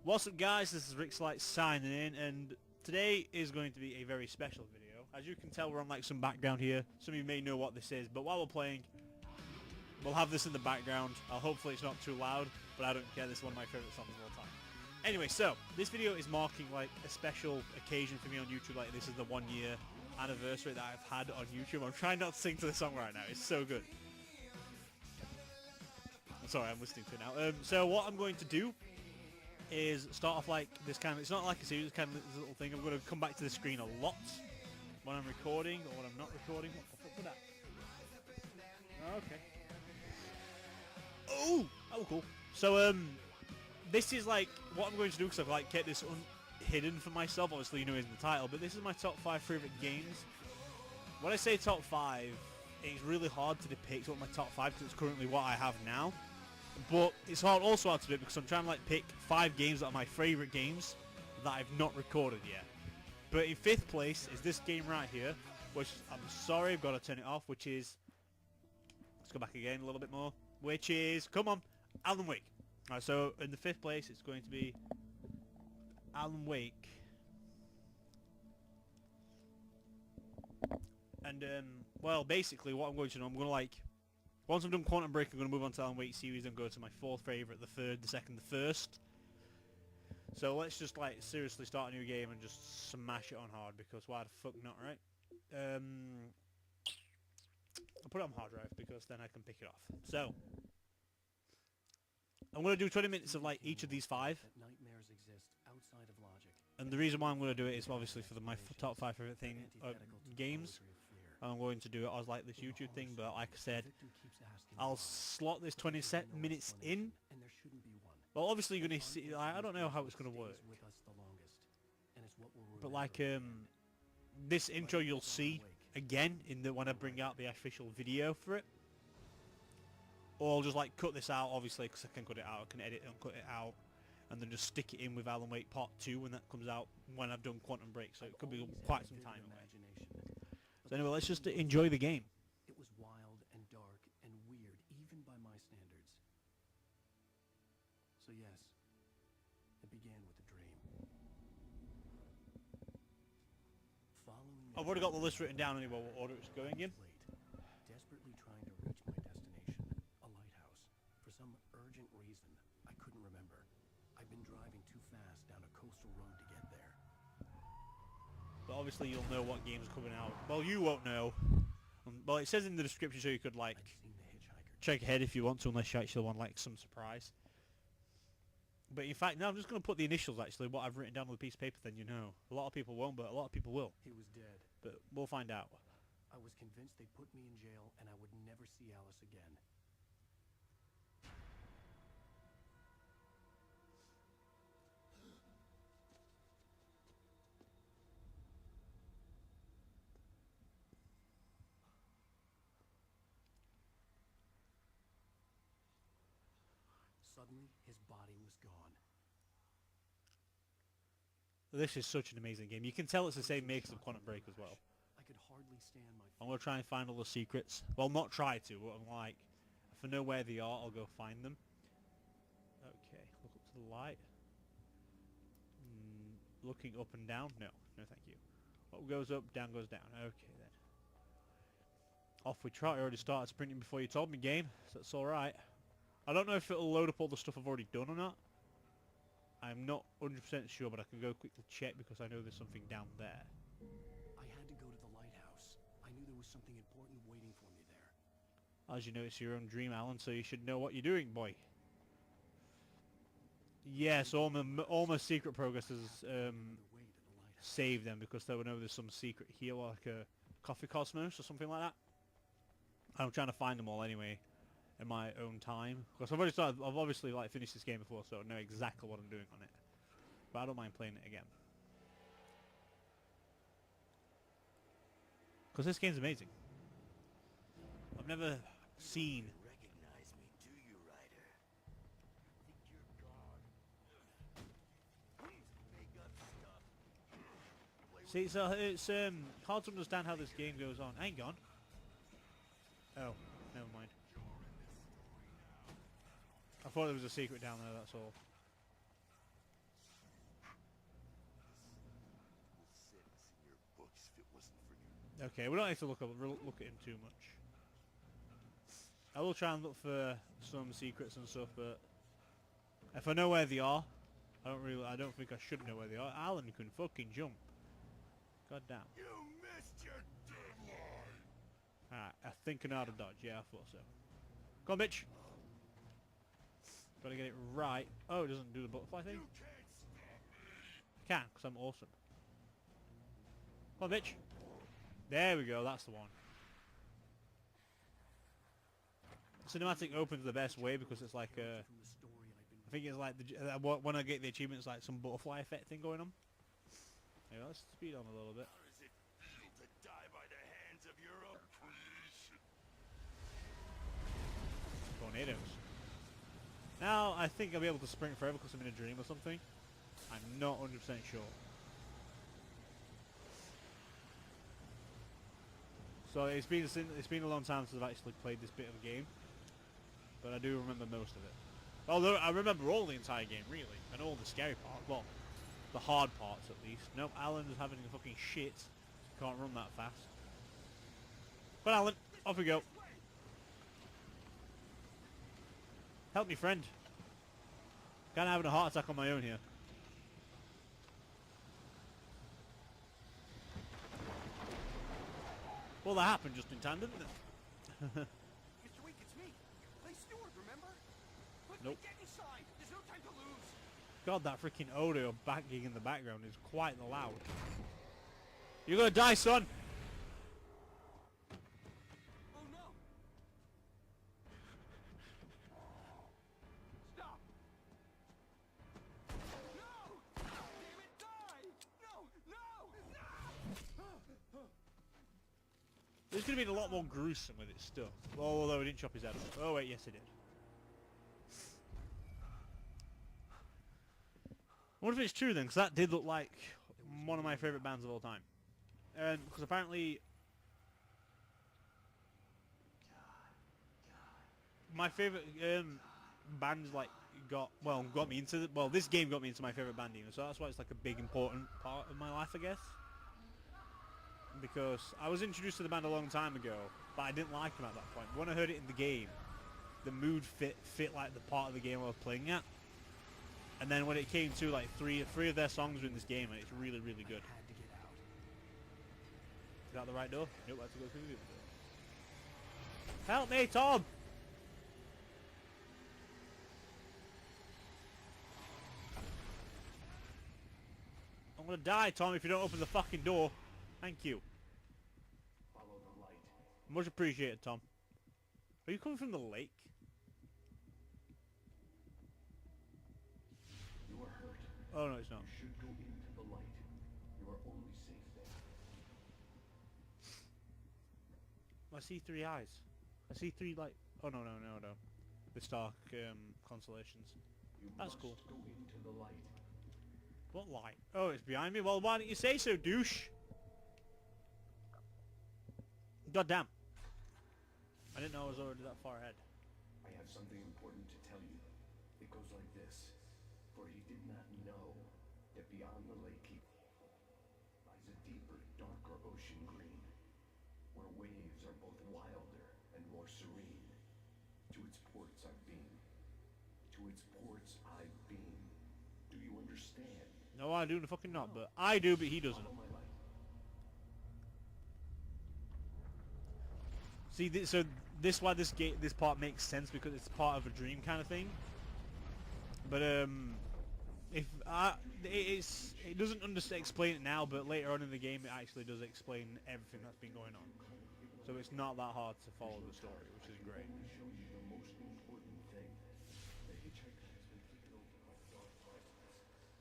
What's up guys, this is Rixxalight signing in, and today is going to be a very special video. As you can tell, we're on like some background here. Some of you may know what this is, but while we're playing, we'll have this in the background. Hopefully it's not too loud, but I don't care, this is one of my favourite songs of all time. Anyway, so, this video is marking like a special occasion for me on YouTube. Like, this is the 1 year anniversary that I've had on YouTube. I'm trying not to sing to the song right now, it's so good. I'm sorry, I'm listening to it now. So what I'm going to do is start off like this kind of, it's not like a series, it's kind of this little thing. I'm going to come back to the screen a lot when I'm recording or when I'm not recording. What the fuck was that? Okay. Oh, cool. So this is like what I'm going to do, because I've like kept this hidden for myself. Obviously, you know, it's in the title, but this is my top 5 favorite games. When I say top 5, it's really hard to depict what my top 5, because it's currently what I have now. But it's also hard to do it because I'm trying to like pick 5 games that are my favourite games that I've not recorded yet. But in 5th place is this game right here, which I'm sorry, I've got to turn it off, which is, let's go back again a little bit more, which is, come on, Alan Wake. Alright, so in the 5th place it's going to be Alan Wake. And well, basically what I'm going to do, I'm going to like, once I'm done Quantum Break, I'm going to move on to Alan Wake series and go to my 4th favourite, the 3rd, the 2nd, the 1st. So let's just like seriously start a new game and just smash it on hard, because why the fuck not, right? I'll put it on hard drive because then I can pick it off. So I'm going to do 20 minutes of like each of these 5. Nightmares exist outside of logic. And the reason why I'm going to do it is obviously for my top 5 favourite games. I'm going to do it as like this YouTube thing, but like I said, I'll slot this 20 minutes in. Well, obviously you're going to see, I don't know how it's going to work, but like this intro you'll see again in the when I bring out the official video for it. Or I'll just like cut this out, obviously, because I can cut it out, I can edit and cut it out, and then just stick it in with Alan Wake Part 2 when that comes out, when I've done Quantum Break, so it could be quite some time away. So anyway, let's just enjoy the game. It was wild and dark and weird, even by my standards. So yes, it began with a dream. I've already got the list written down anyway, what order it's going in. Desperately trying to reach my destination, a lighthouse. For some urgent reason, I couldn't remember. I've been driving too fast down a coastal road to get there. But obviously you'll know what game's coming out. Well, you won't know. Well, it says in the description, so you could like check ahead if you want to, unless you actually want like some surprise. But in fact, no, I'm just going to put the initials actually, what I've written down on the piece of paper, then you know. A lot of people won't, but a lot of people will. He was dead. But we'll find out. I was convinced they'd put me in jail and I would never see Alice again. Suddenly, his body was gone. This is such an amazing game. You can tell it's the same makers of Quantum Break as well. I could hardly stand my feet. I'm going to try and find all the secrets. Well, not try to, but I'm like, if I know where they are, I'll go find them. Okay, look up to the light. Looking up and down? No, no thank you. Up goes up, down goes down. Okay then. Off we try. I already started sprinting before you told me, game, so that's alright. I don't know if it'll load up all the stuff I've already done or not. I'm not 100% sure, but I can go quickly check because I know there's something down there. I had to go to the lighthouse. I knew there was something important waiting for me there. As you know, it's your own dream, Alan, so you should know what you're doing, boy. Yes, all my secret progress is save them, because they will know there's some secret here, like a coffee cosmos or something like that. I'm trying to find them all anyway in my own time, because I've obviously like finished this game before, so I know exactly what I'm doing on it. But I don't mind playing it again, because this game's amazing. I've never seen. Recognize me, do you, Ryder? Think you're God? Make up stuff. See, so it's hard to understand how this game goes on. I ain't gone. Oh, never mind. I thought there was a secret down there, that's all. Okay, we don't have to look at him too much. I will try and look for some secrets and stuff, but if I know where they are, I don't think I should know where they are. Alan can fucking jump. God damn. You missed your deadline. Alright, I think I know how to dodge. Yeah, I thought so. Come on, bitch. Gotta get it right. Oh, it doesn't do the butterfly thing? You can't stop me. I can, because I'm awesome. Come on, bitch. There we go, that's the one. Cinematic opens the best way because it's like I think it's like when I get the achievement, it's like some butterfly effect thing going on. Anyway, let's speed on a little bit. How does it feel to die by the hands of your own creation? Tornadoes. Now I think I'll be able to sprint forever because I'm in a dream or something. I'm not 100% sure. So it's been a long time since I've actually played this bit of the game, but I do remember most of it. Although I remember all the entire game really, and all the scary parts. Well, the hard parts at least. Nope, Alan is having a fucking shit. Can't run that fast. But Alan, off we go. Help me, friend. Kinda having a heart attack on my own here. Well, that happened just in time, didn't it? Mr. Week, it's me. Play steward, remember? Quickly, Nope. get inside. There's no time to lose. God, that freaking audio backing in the background is quite loud. You're gonna die, son! Oh no! Stop! No! Damn it, die! No! No! It's gonna be a lot more gruesome with its stuff. Well, although it didn't chop his head off. Oh wait, yes it did. I wonder if it's true then, because that did look like one of my favourite bands of all time. And because apparently my favourite bands like got me into this game got me into my favourite band even, so that's why it's like a big important part of my life, I guess. Because I was introduced to the band a long time ago, but I didn't like them at that point. When I heard it in the game, the mood fit like the part of the game I was playing at. And then when it came to like three of their songs were in this game, and it's really, really good. Had to get out. Is that the right door? Nope, I have to go through the other door. Help me, Tom! I'm gonna die, Tom, if you don't open the fucking door. Thank you. Follow the light. Much appreciated, Tom. Are you coming from the lake? You are hurt. Oh no, it's not. You should go into the light. You are only safe there. I see three eyes. I see three like. Oh no. The Stark constellations. You That's must cool. go into the light. What light? Oh, it's behind me. Well, why didn't you say so, douche? God damn. I didn't know I was already that far ahead. I have something important to tell you. It goes like this. For he did not know that beyond the lake lies a deeper, darker ocean green, where waves are both wilder and more serene. To its ports I've been. To its ports I've been. Do you understand? No, I do fucking not, but I do, but he doesn't. Follow my light. See, so this why this part makes sense, because it's part of a dream kind of thing. But if it doesn't explain it now, but later on in the game it actually does explain everything that's been going on. So it's not that hard to follow the story, which is great. Let me show you the most important thing. The hitchhiker has been taken over by the dark presence.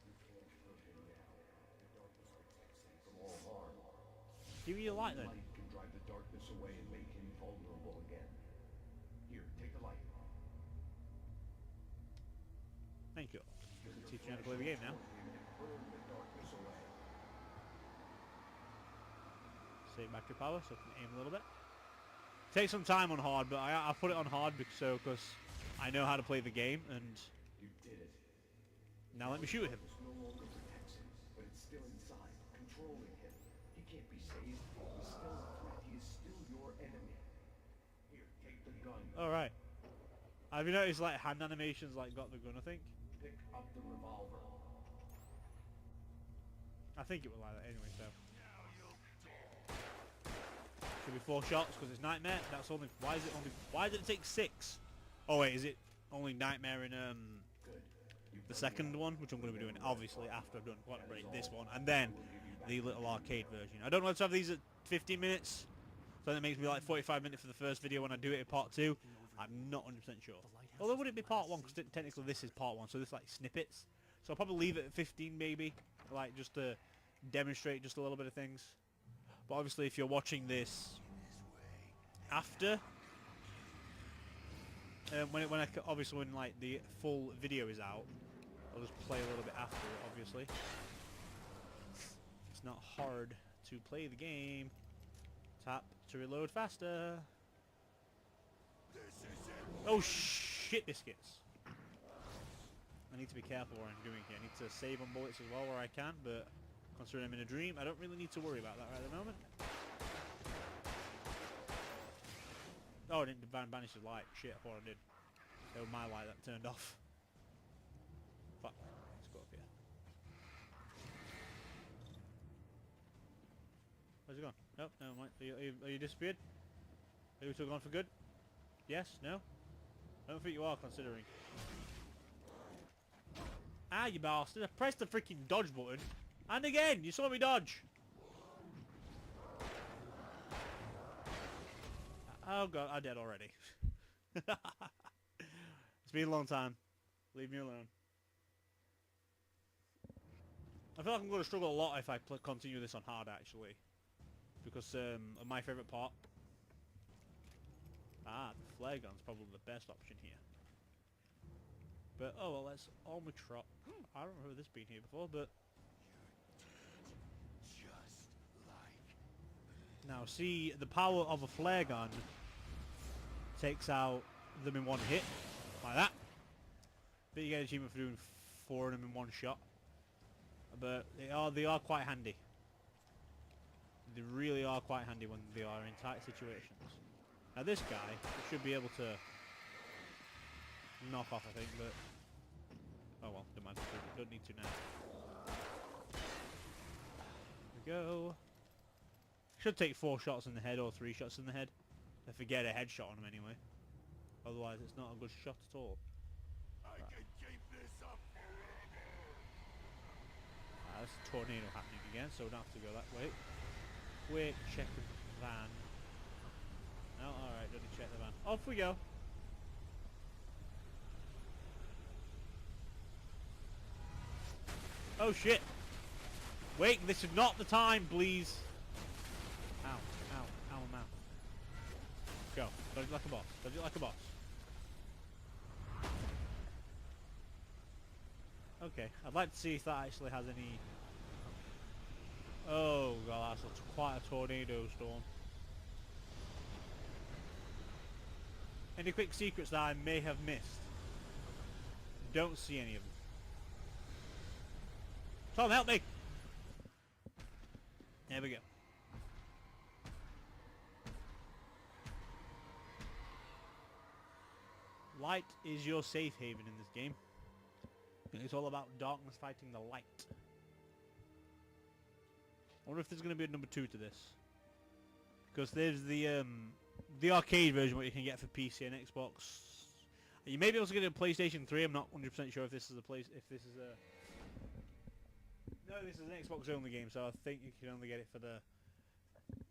You can't hurt him now. The darkness protects him from all harm. Give me your light then. Light can drive the darkness away and make him vulnerable again. Here, take the light. Thank you. Teach you how to play the game now. Burn the darkness away. Save back your power so I can aim a little bit. Take some time on hard, but I put it on hard because I know how to play the game, and You did it. now let me shoot him. Darkness no longer protects him, but it's still inside, controlling him. He can't be saved. He's still a threat. He is still your enemy. Here, take the gun. Alright. Have you noticed like hand animations like got the gun, I think? Pick up the revolver. I think it was like that anyway, so. Should be 4 shots because it's Nightmare. That's only, why did it take 6? Oh wait, is it only Nightmare in the second one, which I'm going to be doing obviously after I've done Quantum Break, this one, and then the little arcade version. I don't know how to have these at 15 minutes, so that makes me like 45 minutes for the first video when I do it in part 2. I'm not 100% sure. Although would it be part 1, because technically this is part 1, so this is like snippets. So I'll probably leave it at 15 maybe, like just to demonstrate just a little bit of things. But obviously if you're watching this after, obviously when like the full video is out, I'll just play a little bit after it, obviously. It's not hard to play the game. Tap to reload faster. Oh shit, biscuits. I need to be careful what I'm doing here. I need to save on bullets as well where I can, but considering I'm in a dream, I don't really need to worry about that right at the moment. Oh, I didn't banish his light. Shit, I thought I did. That was my light that turned off. Fuck. Let's go up here. Where's he gone? Nope, never mind. Are you disappeared? Are you still gone for good? Yes? No? I don't think you are, considering. Ah, you bastard. I pressed the freaking dodge button. And again! You saw me dodge! Oh god, I'm dead already. It's been a long time. Leave me alone. I feel like I'm going to struggle a lot if I continue this on hard, actually. Because of my favourite part. Ah, the flare gun's probably the best option here. But, oh well, let's almost trot. I don't remember this being here before, but... Now, see, the power of a flare gun takes out them in one hit, like that. But you get an achievement for doing 4 of them in one shot. But they are quite handy. They really are quite handy when they are in tight situations. Now this guy should be able to knock off, I think, but... Oh well, don't need to now. There we go. Should take 4 shots in the head or 3 shots in the head. If we get a headshot on him anyway. Otherwise it's not a good shot at all. I can keep this up forever. There's a tornado happening again, so we don't have to go that way. Quick, check the van. No, alright, don't need to check the van. Off we go. Oh shit! Wait, this is not the time, please! Ow, ow, ow, ow. Go. Dodge it like a boss. Dodge it like a boss. Okay, I'd like to see if that actually has any... Oh god, that's quite a tornado storm. Any quick secrets that I may have missed? Don't see any of them. Tom, help me! There we go. Light is your safe haven in this game. It's all about darkness fighting the light. I wonder if there's going to be a number 2 to this. Because there's the arcade version what you can get for PC and Xbox. You may be able to get it on PlayStation 3. I'm not 100% sure if this is a No, this is an Xbox only game, so I think you can only get it for the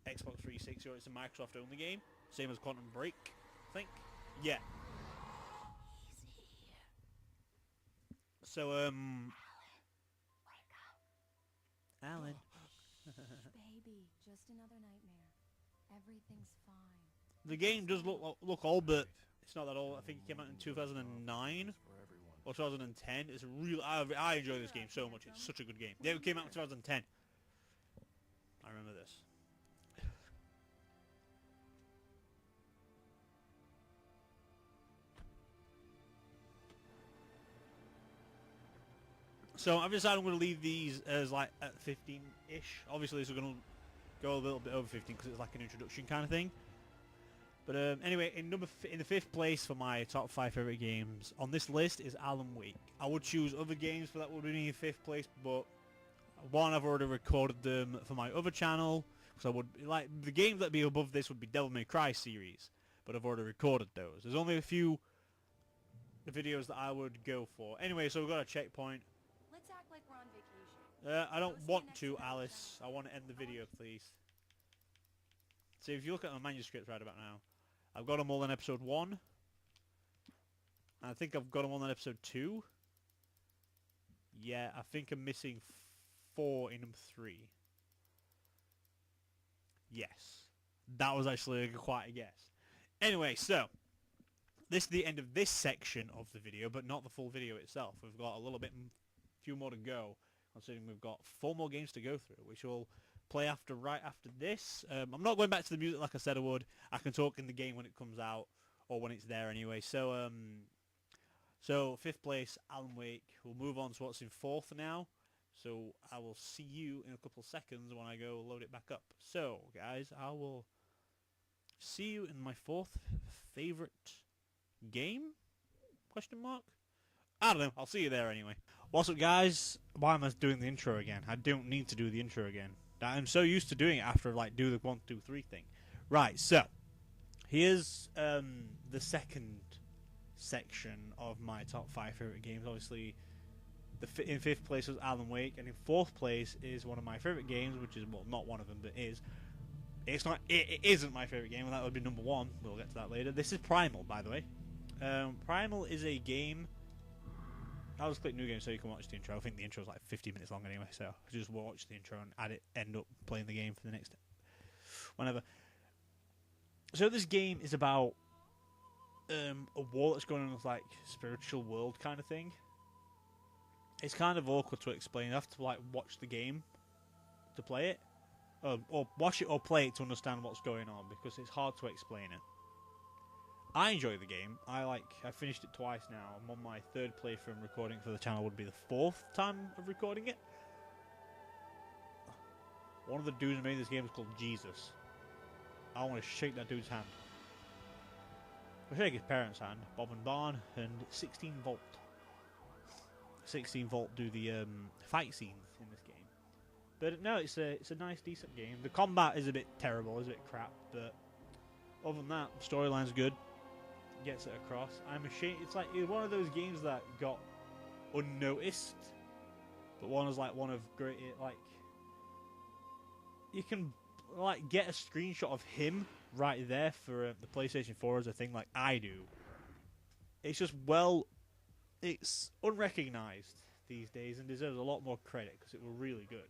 Xbox 360 or it's a Microsoft only game. Same as Quantum Break, I think. Yeah. So, Alan. Baby, just another nightmare. Everything's fine. The game does look old, but it's not that old. I think it came out in 2009 or 2010. It's a real. I enjoy this game so much. It's such a good game. It came out in 2010. I remember this. So I've decided I'm going to leave these as like at 15-ish. Obviously, this is going to go a little bit over 15 because it's like an introduction kind of thing. But anyway, in the 5th place for my top 5 favorite games on this list is Alan Wake. I would choose other games for that would be in 5th place, but one, I've already recorded them for my other channel, because I would like the games that be above this would be Devil May Cry series, but I've already recorded those. There's only a few videos that I would go for. Anyway, so we've got a checkpoint. Let's act like we're on vacation. I don't want to, Alice. I want to end the video, please. So if you look at my manuscript right about now, I've got them all in episode 1. I think I've got them all in episode 2. Yeah, I think I'm missing 4 in 3. Yes. That was actually quite a guess. Anyway, so this is the end of this section of the video, but not the full video itself. We've got a little bit, few more to go, considering we've got 4 more games to go through, which will play right after this. I'm not going back to the music like I said I would. I can talk in the game when it comes out, or when it's there anyway. So, so 5th place, Alan Wake. We'll move on to what's in 4th now. So I will see you in a couple of seconds when I go load it back up. So, guys, I will see you in my 4th favorite game? Question mark? I don't know. I'll see you there anyway. What's up, guys? Why am I doing the intro again? I don't need to do the intro again. I'm so used to doing it after like do the 1, 2, 3 thing. Right. So here's the second section of my top 5 favorite games. Obviously, in 5th place was Alan Wake, and in 4th place is one of my favorite games, which is, well, not one of them, but is. It isn't my favorite game, and that would be number 1. We'll get to that later. This is Primal, by the way. Primal is a game. I'll just click new game so you can watch the intro. I think the intro is like 50 minutes long anyway, so just watch the intro and end up playing the game for the next whenever. So this game is about a war that's going on with like spiritual world kind of thing. It's kind of awkward to explain. You have to like watch the game to play it, or watch it or play it to understand what's going on, because it's hard to explain it. I enjoy the game. I finished it twice now. I'm on my 3rd playthrough and recording for the channel. Would be the 4th time of recording it. One of the dudes who made this game is called Jesus. I want to shake that dude's hand. I'll shake his parents' hand, Bob and Barn, and 16 Volt. 16 Volt do the fight scenes in this game. But no, it's a nice, decent game. The combat is a bit terrible, it's a bit crap, but other than that, storyline's good. Gets it across. I'm ashamed. It's one of those games that got unnoticed, but one of great. You can get a screenshot of him right there for the PlayStation 4 as a thing, like I do. It's just it's unrecognized these days and deserves a lot more credit because it was really good.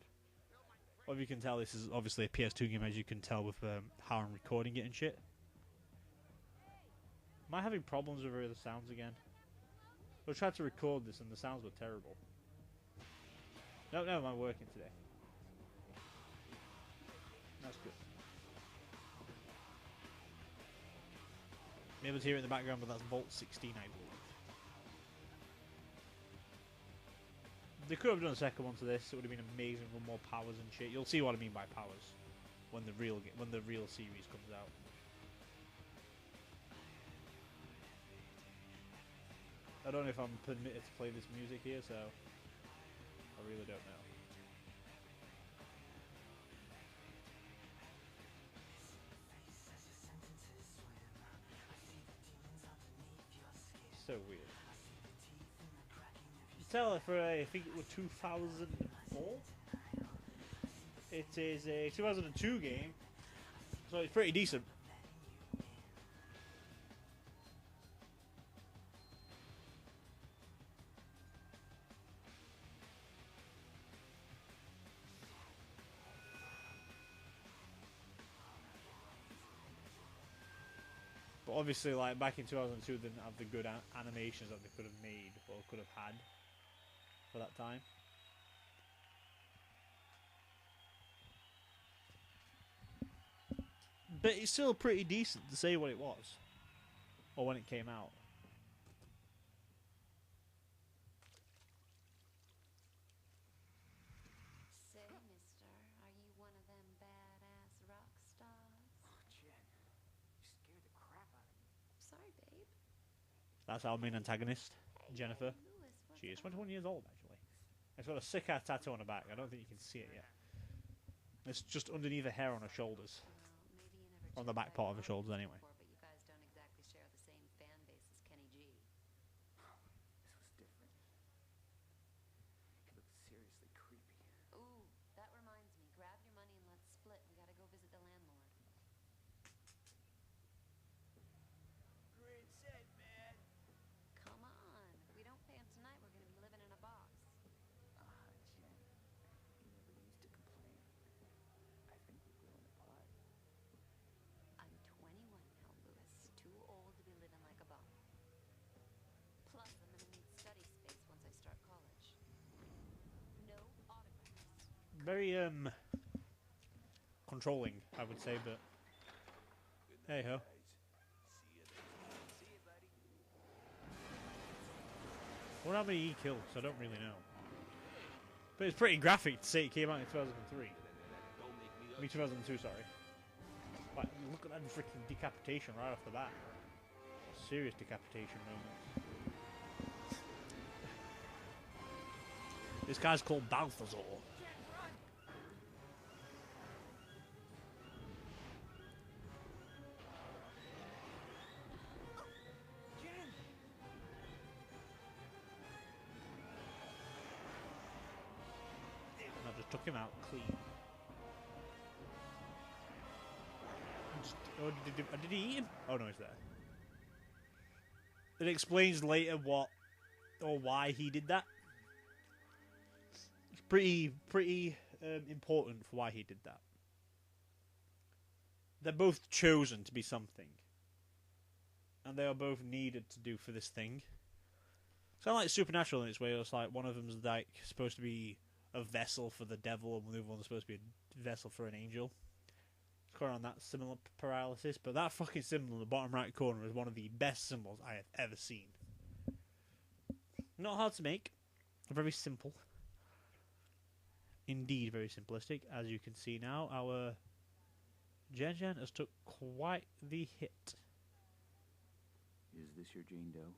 Well, if you can tell, this is obviously a PS2 game, as you can tell with how I'm recording it and shit. Am I having problems with the sounds again? I tried to record this and the sounds were terrible. No, I'm working today. That's good. Maybe able to hear it in the background, but that's Volt 16, I believe. They could have done a second one to this. It would have been amazing with more powers and shit. You'll see what I mean by powers when the real series comes out. I don't know if I'm permitted to play this music here, so I really don't know. So weird. Tell for I think it was 2004. It is a 2002 game, so it's pretty decent. But obviously, like back in 2002, they didn't have the good animations that they could have made or could have had for that time. But it's still pretty decent to say what it was, or when it came out. Say, mister, are you one of them badass That's our main antagonist, Jennifer. Louis, what's She is up? 21 years old, actually. It's got a sick ass tattoo on her back. I don't think you can see it yet. It's just underneath the hair on her shoulders. Well, maybe you never On the back checked part of her out shoulders, anyway. before, but you guys don't exactly share the same fan base as Kenny G. This was different. He looked seriously creepy. Ooh, that reminds me. Grab your money and let's split. We gotta go visit the landlord. Great set, man. Come on. If we don't pay him tonight, we're gonna be living in a box. Ah, Jen. He never used to complain. I think we've grown apart. I'm 21 now, Louis. Too old to be living like a bum. Plus, I'm gonna need study space once I start college. No autographs. Very, controlling, I would say, but hey ho. See you buddy. I wonder how many he killed, so I don't really know. But it's pretty graphic to say it came out in 2003. I mean 2002, sorry. Like, look at that freaking decapitation right off the bat. Serious decapitation moments. This guy's called Balthazar. And I just took him out clean. Oh, did he eat him? Oh no, he's there. It explains later what or why he did that. It's pretty important for why he did that. They're both chosen to be something, and they are both needed to do for this thing. It's kind of like Supernatural in its way. It's like one of them's like supposed to be a vessel for the devil, and the other one's supposed to be a vessel for an angel. It's kind of on that similar paralysis, but that fucking symbol in the bottom right corner is one of the best symbols I have ever seen. Not hard to make, very simple. Indeed, very simplistic. As you can see now, our Jen has took quite the hit. Is this your Jane Doe?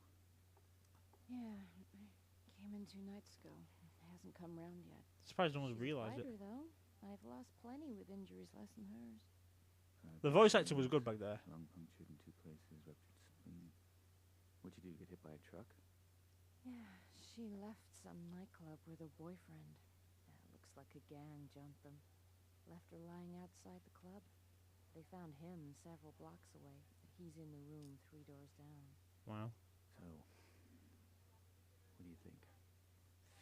Yeah, came in 2 nights ago. Hasn't come round yet. Surprised no one's She's a realised it. fighter, though. I've lost plenty with injuries less than hers. The voice acting was good back there. Lung punctured in 2 places, ruptured spleen. What'd you do, get hit by a truck? Yeah, she left some nightclub with her boyfriend. Looks like a gang jumped them. Left her lying outside the club. They found him several blocks away. He's in the room 3 doors down. Wow. So, what do you think?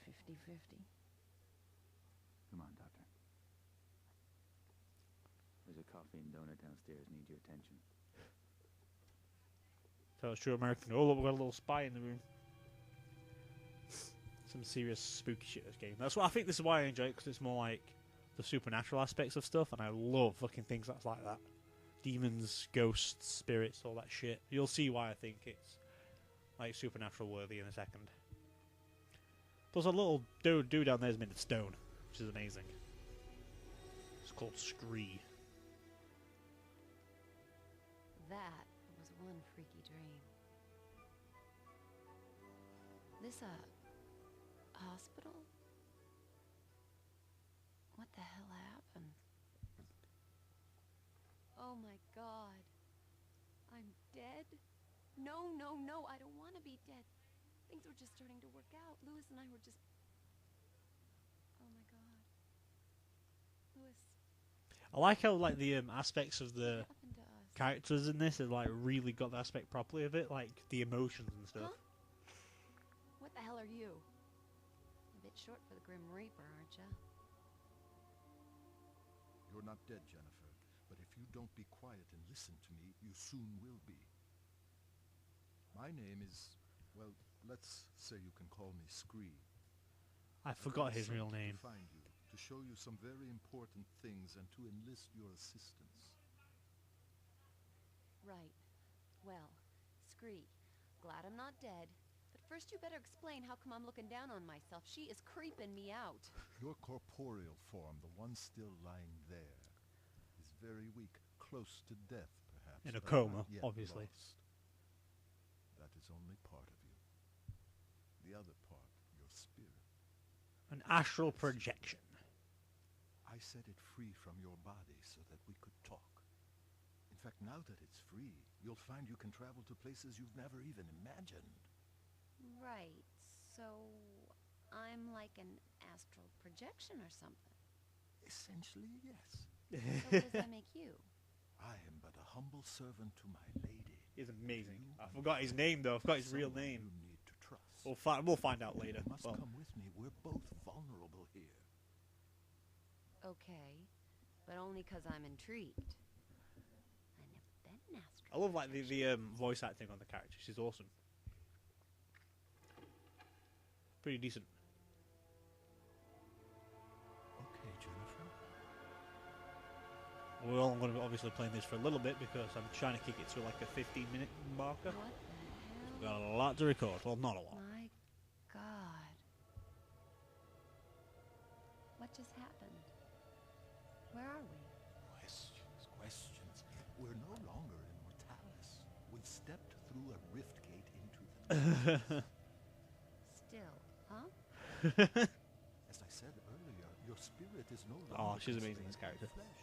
50-50. Come on, Doctor. There's a coffee and donut downstairs. Need your attention. Tell us true American. Oh, look, we've got a little spy in the room. Some serious spooky shit in this game. That's what I think. This is why I enjoy it, because it's more like the supernatural aspects of stuff, and I love fucking things that's like that. Demons, ghosts, spirits, all that shit. You'll see why I think it's like supernatural worthy in a second. Plus, a little dude down there is made of stone, which is amazing. It's called Scree. That was one freaky dream. This, hospital? What the hell happened? Oh my god. I'm dead? No, no, no, I don't want to be dead. Things were just starting to work out. Louis and I were just... Oh my god. Louis, I like how like the aspects of the what happened to us? characters in this have like really got the aspect properly of it, like the emotions and stuff. Huh? What the hell are you? A bit short for the Grim Reaper, aren't ya? You're not dead, Jennifer, but if you don't be quiet and listen to me, you soon will be. My name is, well, let's say you can call me Scree. I I've forgot been his real sent name. To find you, to show you some very important things and to enlist your assistance. Right. Well, Scree, glad I'm not dead. But first you better explain how come I'm looking down on myself. She is creeping me out. Your corporeal form, the one still lying there, is very weak, close to death, perhaps. In a but coma, not yet obviously. lost. That is only part of you. The other part, your spirit. An astral projection. I set it free from your body so that we could talk. In fact, now that it's free, you'll find you can travel to places you've never even imagined. Right, so I'm like an astral projection or something. Essentially, yes. So what does that make you? I am but a humble servant to my lady. He's amazing. You I forgot his name though. I forgot his real someone name. You need to trust. We'll find out later. You must Well, come with me. We're both vulnerable here. Okay, but only because I'm intrigued. I never been an astral. I love like the voice acting on the character. She's awesome. Pretty decent. Okay, Jennifer. We're all going to be obviously playing this for a little bit because I'm trying to kick it to like a 15-minute marker. What the We've hell? got a lot to record. Well, not a lot. My God. What just happened? Where are we? Questions. We're no longer in Mortalis. We've stepped through a rift gate into the Still, huh? As I said earlier, your spirit is no longer Oh, she's amazing, constrained this character. by flesh.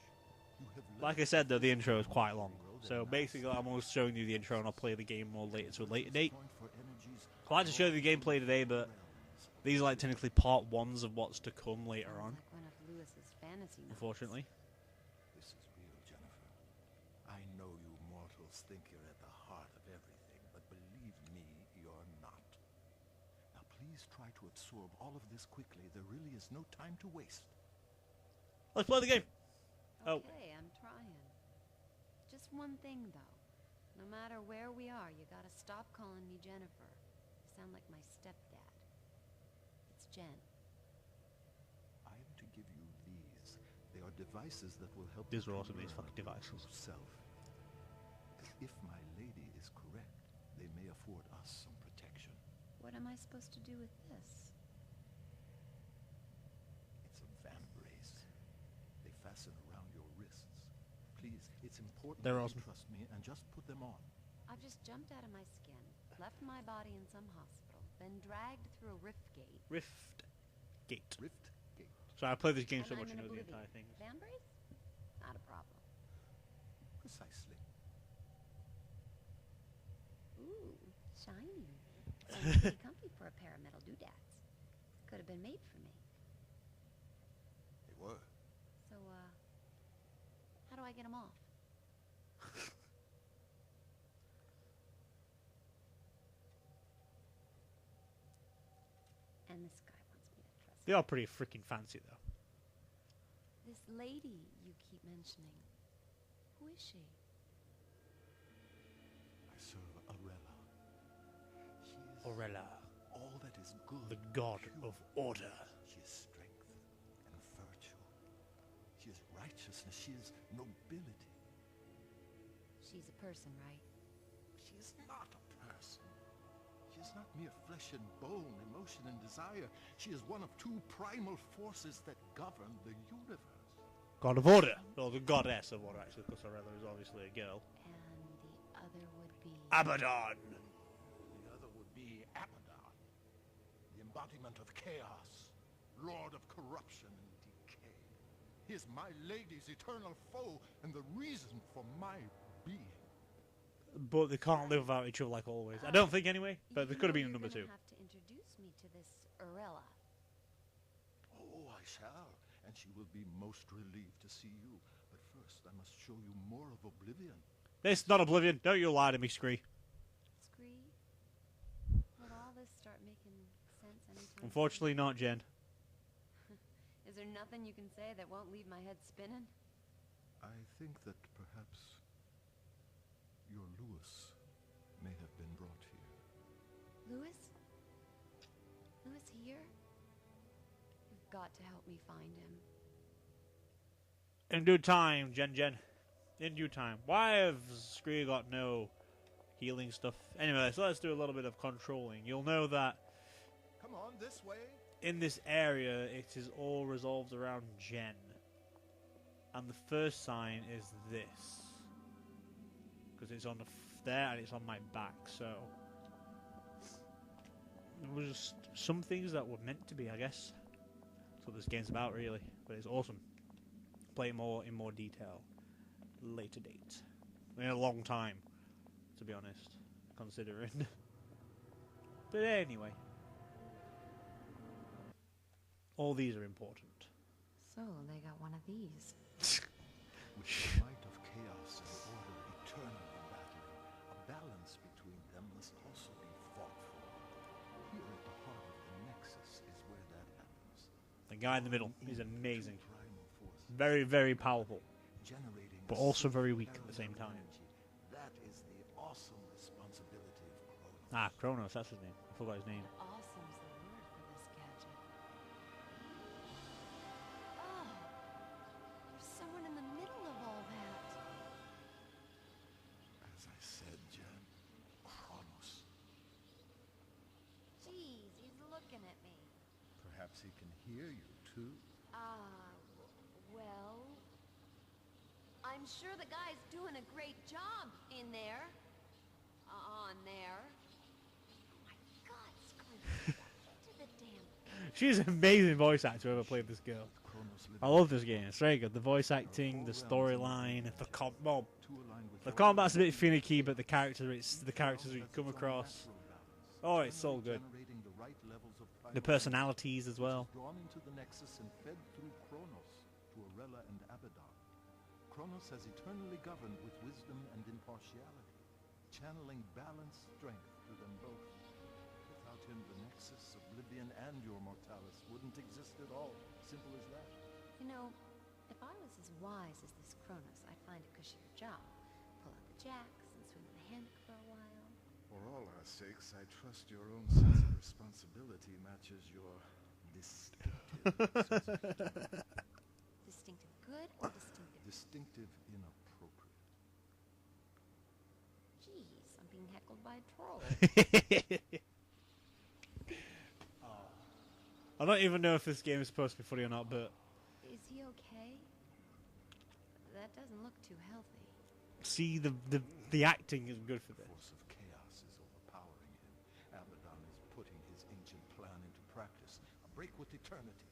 You have Like I learned said though, the that intro is you quite can long. grow So their basically I'm almost showing you the intro and I'll play the game more later to a later date. point for energies I like to show you the gameplay today, but realms. these are like technically part ones of what's to come later Sounds on, like one of Lewis's fantasy novels. unfortunately. This is real, Jennifer. I know you mortals think you're at the heart of everything, but believe me, you're not. Now please try to absorb all of this quickly. There really is no time to waste. Let's play the game. Oh. Okay, I'm trying. Just one thing, though. No matter where we are, you gotta stop calling me Jennifer. You sound like my stepdad. It's Jen. I am to give you these. They are devices that will help These you are to awesome, these learn fucking devices. yourself. If my lady is correct, they may afford us some protection. What am I supposed to do with this? It's a vamp brace. They fasten around your wrists. Please, it's important They're that awesome. you trust me and just put them on. I've just jumped out of my skin, left my body in some hospital, been dragged through a rift gate. Rift Gate. Rift Gate. So I played this game and so I'm much I in know the oblivion. entire thing. Van brace? Not a problem. Precisely. Ooh, shiny. Sounds pretty comfy for a pair of metal doodads. Could have been made for me. They were. So, how do I get them off? And this guy wants me to trust They are pretty freaking fancy though. this lady you keep mentioning. Who is she? I serve Arella. She is Orella, all that is good. the god pure. of order. She is strength and virtue. She is righteousness. She is nobility. She's a person, right? She is not a person. She is not mere flesh and bone, emotion and desire. She is one of two primal forces that govern the universe. God of order. Or the goddess of order actually, because Orella is obviously a girl. And the other would be... Abaddon. The other would be Abaddon, the embodiment of chaos, lord of corruption and decay. He is my lady's eternal foe and the reason for my being. But they can't live without each other like always. I don't think anyway, but there You could have know been a you're number gonna two. have to introduce me to this Arella. Oh, I shall, and she will be most relieved to see you. But first, I must show you more of Oblivion. This is not Oblivion. Don't you lie to me, Scree. Scree? Will all this start making sense anytime Unfortunately not, Jen. soon? Is there nothing you can say that won't leave my head spinning? I think that perhaps your Lewis may have been brought here. Lewis? Lewis here? You've got to help me find him. In due time, Jen. In due time. Why have Scree got no healing stuff? Anyway, so let's do a little bit of controlling. You'll know that Come on, this way. in this area, it is all resolved around Jen. And the first sign is this. Because it's on there and it's on my back, so... It was just some things that were meant to be, I guess. That's what this game's about, really. But it's awesome. Play it more in more detail. Later date. In a long time, to be honest, considering. But anyway. All these are important. So, they got one of these. With the might of chaos and order eternally battling, a balance between them must also be fought for. Here at the heart of the Nexus is where that happens. The guy in the middle is amazing. Two primal forces Very, very powerful. generating But the also same very weak at the parallel same time. energy. That is the awesome responsibility of Kronos. Ah, Kronos, that's his name. I forgot his name. Awesome's the word for this gadget. Oh, there's someone in the middle of all that. As I said, Jen, Kronos. Jeez, he's looking at me. Perhaps he can hear you too. Well, I'm sure the guy's doing a great job in there. On there. Oh my God, Squid, into the damn... She's an amazing voice actor whoever played this girl. Kronos lived I love this game. It's very good. The voice acting, the storyline, well, to align with the your combat's a bit own finicky, but the characters we come across. natural balance, Oh, it's so good. generating the right levels of The primal personalities as well. drawn into the Nexus and fed through Kronos to Arella and Abaddon. Kronos has eternally governed with wisdom and impartiality, channeling balanced strength to them both. Without him, the Nexus, Oblivion, and your Mortalis wouldn't exist at all. Simple as that. You know, if I was as wise as this Kronos, I'd find a cushier job. Pull out the jacks and swing in the hammock for a while. For all our sakes, I trust your own sense of responsibility matches your distinctive. Distinctive good or distinctive? Distinctive inappropriate. Jeez, I'm being heckled by a troll. I don't even know if this game is supposed to be funny or not, but Is he okay? That doesn't look too healthy. see, the acting is good for The this. force of chaos is overpowering him. Abaddon is putting his ancient plan into practice. A break with eternity.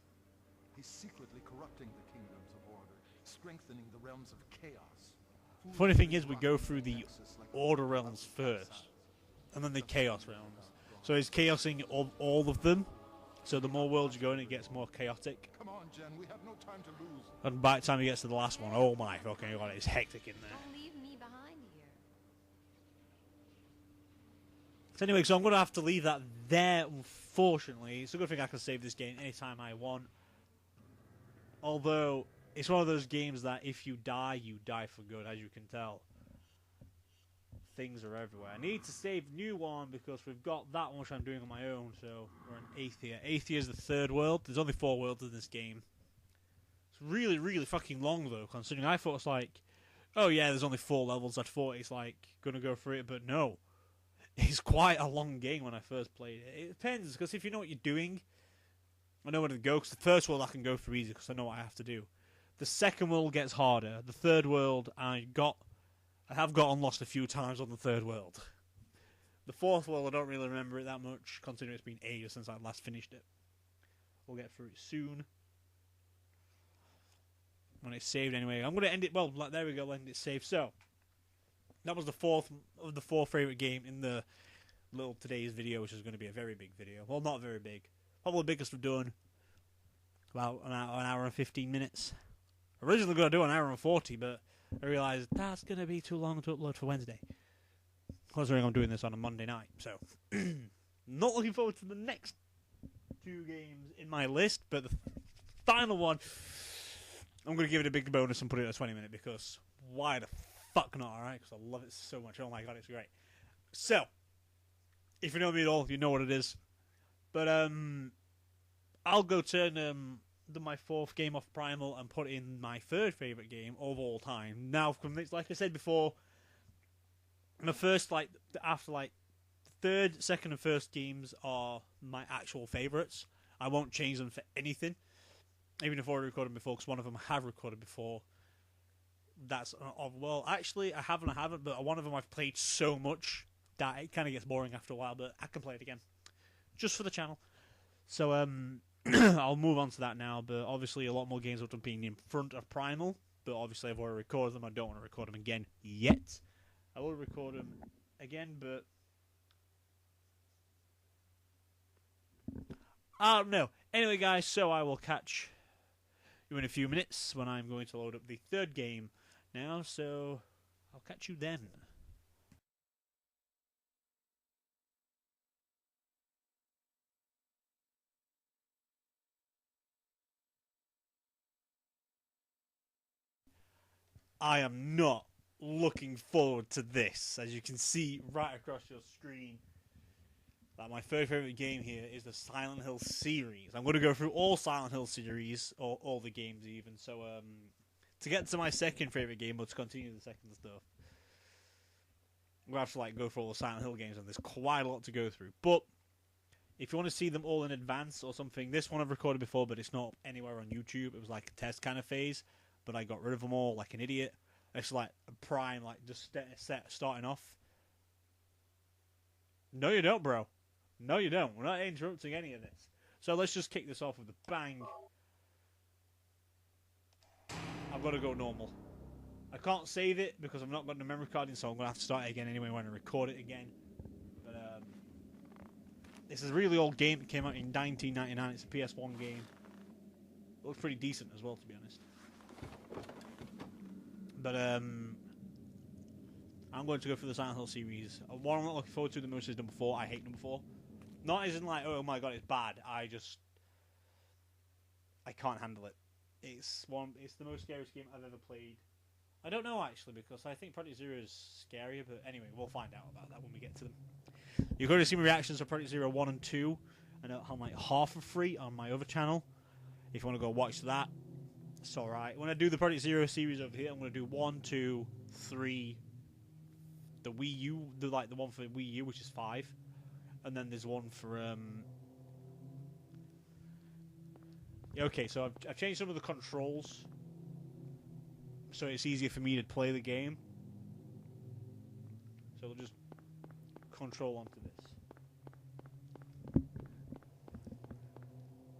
He's secretly corrupting the kingdoms of order, strengthening the realms of chaos. Funny thing is, we go through the Order realms first, and then the Chaos realms. So he's chaosing all of them. So the more worlds you go in, it gets more chaotic. Come on, Jen, we have no time to lose. And by the time he gets to the last one, oh my fucking god, it's hectic in there. Don't leave me behind here. So anyway, so I'm going to have to leave that there, unfortunately. It's a good thing I can save this game anytime I want. Although, it's one of those games that if you die for good, as you can tell. Things are everywhere. I need to save a new one because we've got that one which I'm doing on my own, so we're in Aethia. Aethia is the third world. There's only 4 worlds in this game. It's really, really fucking long though, considering I thought it's like, oh yeah, there's only 4 levels. I thought it's like, gonna go through it, but no. It's quite a long game when I first played it. It depends, because if you know what you're doing, I know where to go, because the first world I can go through easy because I know what I have to do. The second world gets harder. The third world, I have gotten lost a few times on the third world. The fourth world, I don't really remember it that much, considering it's been ages since I last finished it. We'll get through it soon. When it's saved anyway. I'm going to end it, well, there we go, end it saved. So, that was the fourth of the 4 favourite game in the little today's video, which is going to be a very big video. Well, not very big. Probably the biggest we've done. About an hour and 15 minutes. Originally going to do an hour and 40, but I realised that's going to be too long to upload for Wednesday. Considering I'm doing this on a Monday night. So, not looking forward to the next 2 games in my list, but the final one, I'm going to give it a big bonus and put it at a 20-minute because why the fuck not, alright? Because I love it so much. Oh my god, it's great. So, if you know me at all, you know what it is. But, I'll go turn my 4th game off Primal and put in my 3rd favourite game of all time. Now, like I said before, my first, after, the 3rd, 2nd and 1st games are my actual favourites. I won't change them for anything. Even if I've already recorded before, because one of them I have recorded before. That's, well, actually, I haven't, but one of them I've played so much that it kind of gets boring after a while, but I can play it again. just for the channel. So I'll move on to that now. But obviously, a lot more games would have been in front of Primal. But obviously, I've already recorded them. I don't want to record them again yet. I will record them again, but I don't know. Anyway, guys, so I will catch you in a few minutes when I'm going to load up the third game now. So I'll catch you then. I am not looking forward to this. As you can see right across your screen, that my third favourite game here is the Silent Hill series. I'm going to go through all Silent Hill series, or all the games even. So to get to my second favourite game, or to continue the second stuff, I'm going to have to go through all the Silent Hill games, and there's quite a lot to go through. But if you want to see them all in advance or something, this one I've recorded before, but it's not anywhere on YouTube. It was like a test kind of phase. But I got rid of them all like an idiot. It's like a prime, just starting off. No, you don't, bro. No, you don't. We're not interrupting any of this. So let's just kick this off with a bang. I've got to go normal. I can't save it because I've not got the memory card in, so I'm going to have to start it again anyway when I record it again. But this is a really old game. It came out in 1999. It's a PS1 game. It looks pretty decent as well, to be honest. But I'm going to go for the Silent Hill series. What I'm not looking forward to the most is number 4. I hate number 4. Not as in oh my god, it's bad. I can't handle it. It's the most scariest game I've ever played. I don't know actually, because I think Project Zero is scarier. But anyway, we'll find out about that when we get to them. You're going to see my reactions to Project Zero 1 and 2, and I'm like half for free on my other channel. If you want to go watch that. It's alright. When I do the Project Zero series over here, I'm going to do 1, 2, 3, the Wii U, the one for Wii U, which is 5, and then there's one for okay, so I've changed some of the controls, so it's easier for me to play the game. So we'll just control onto this.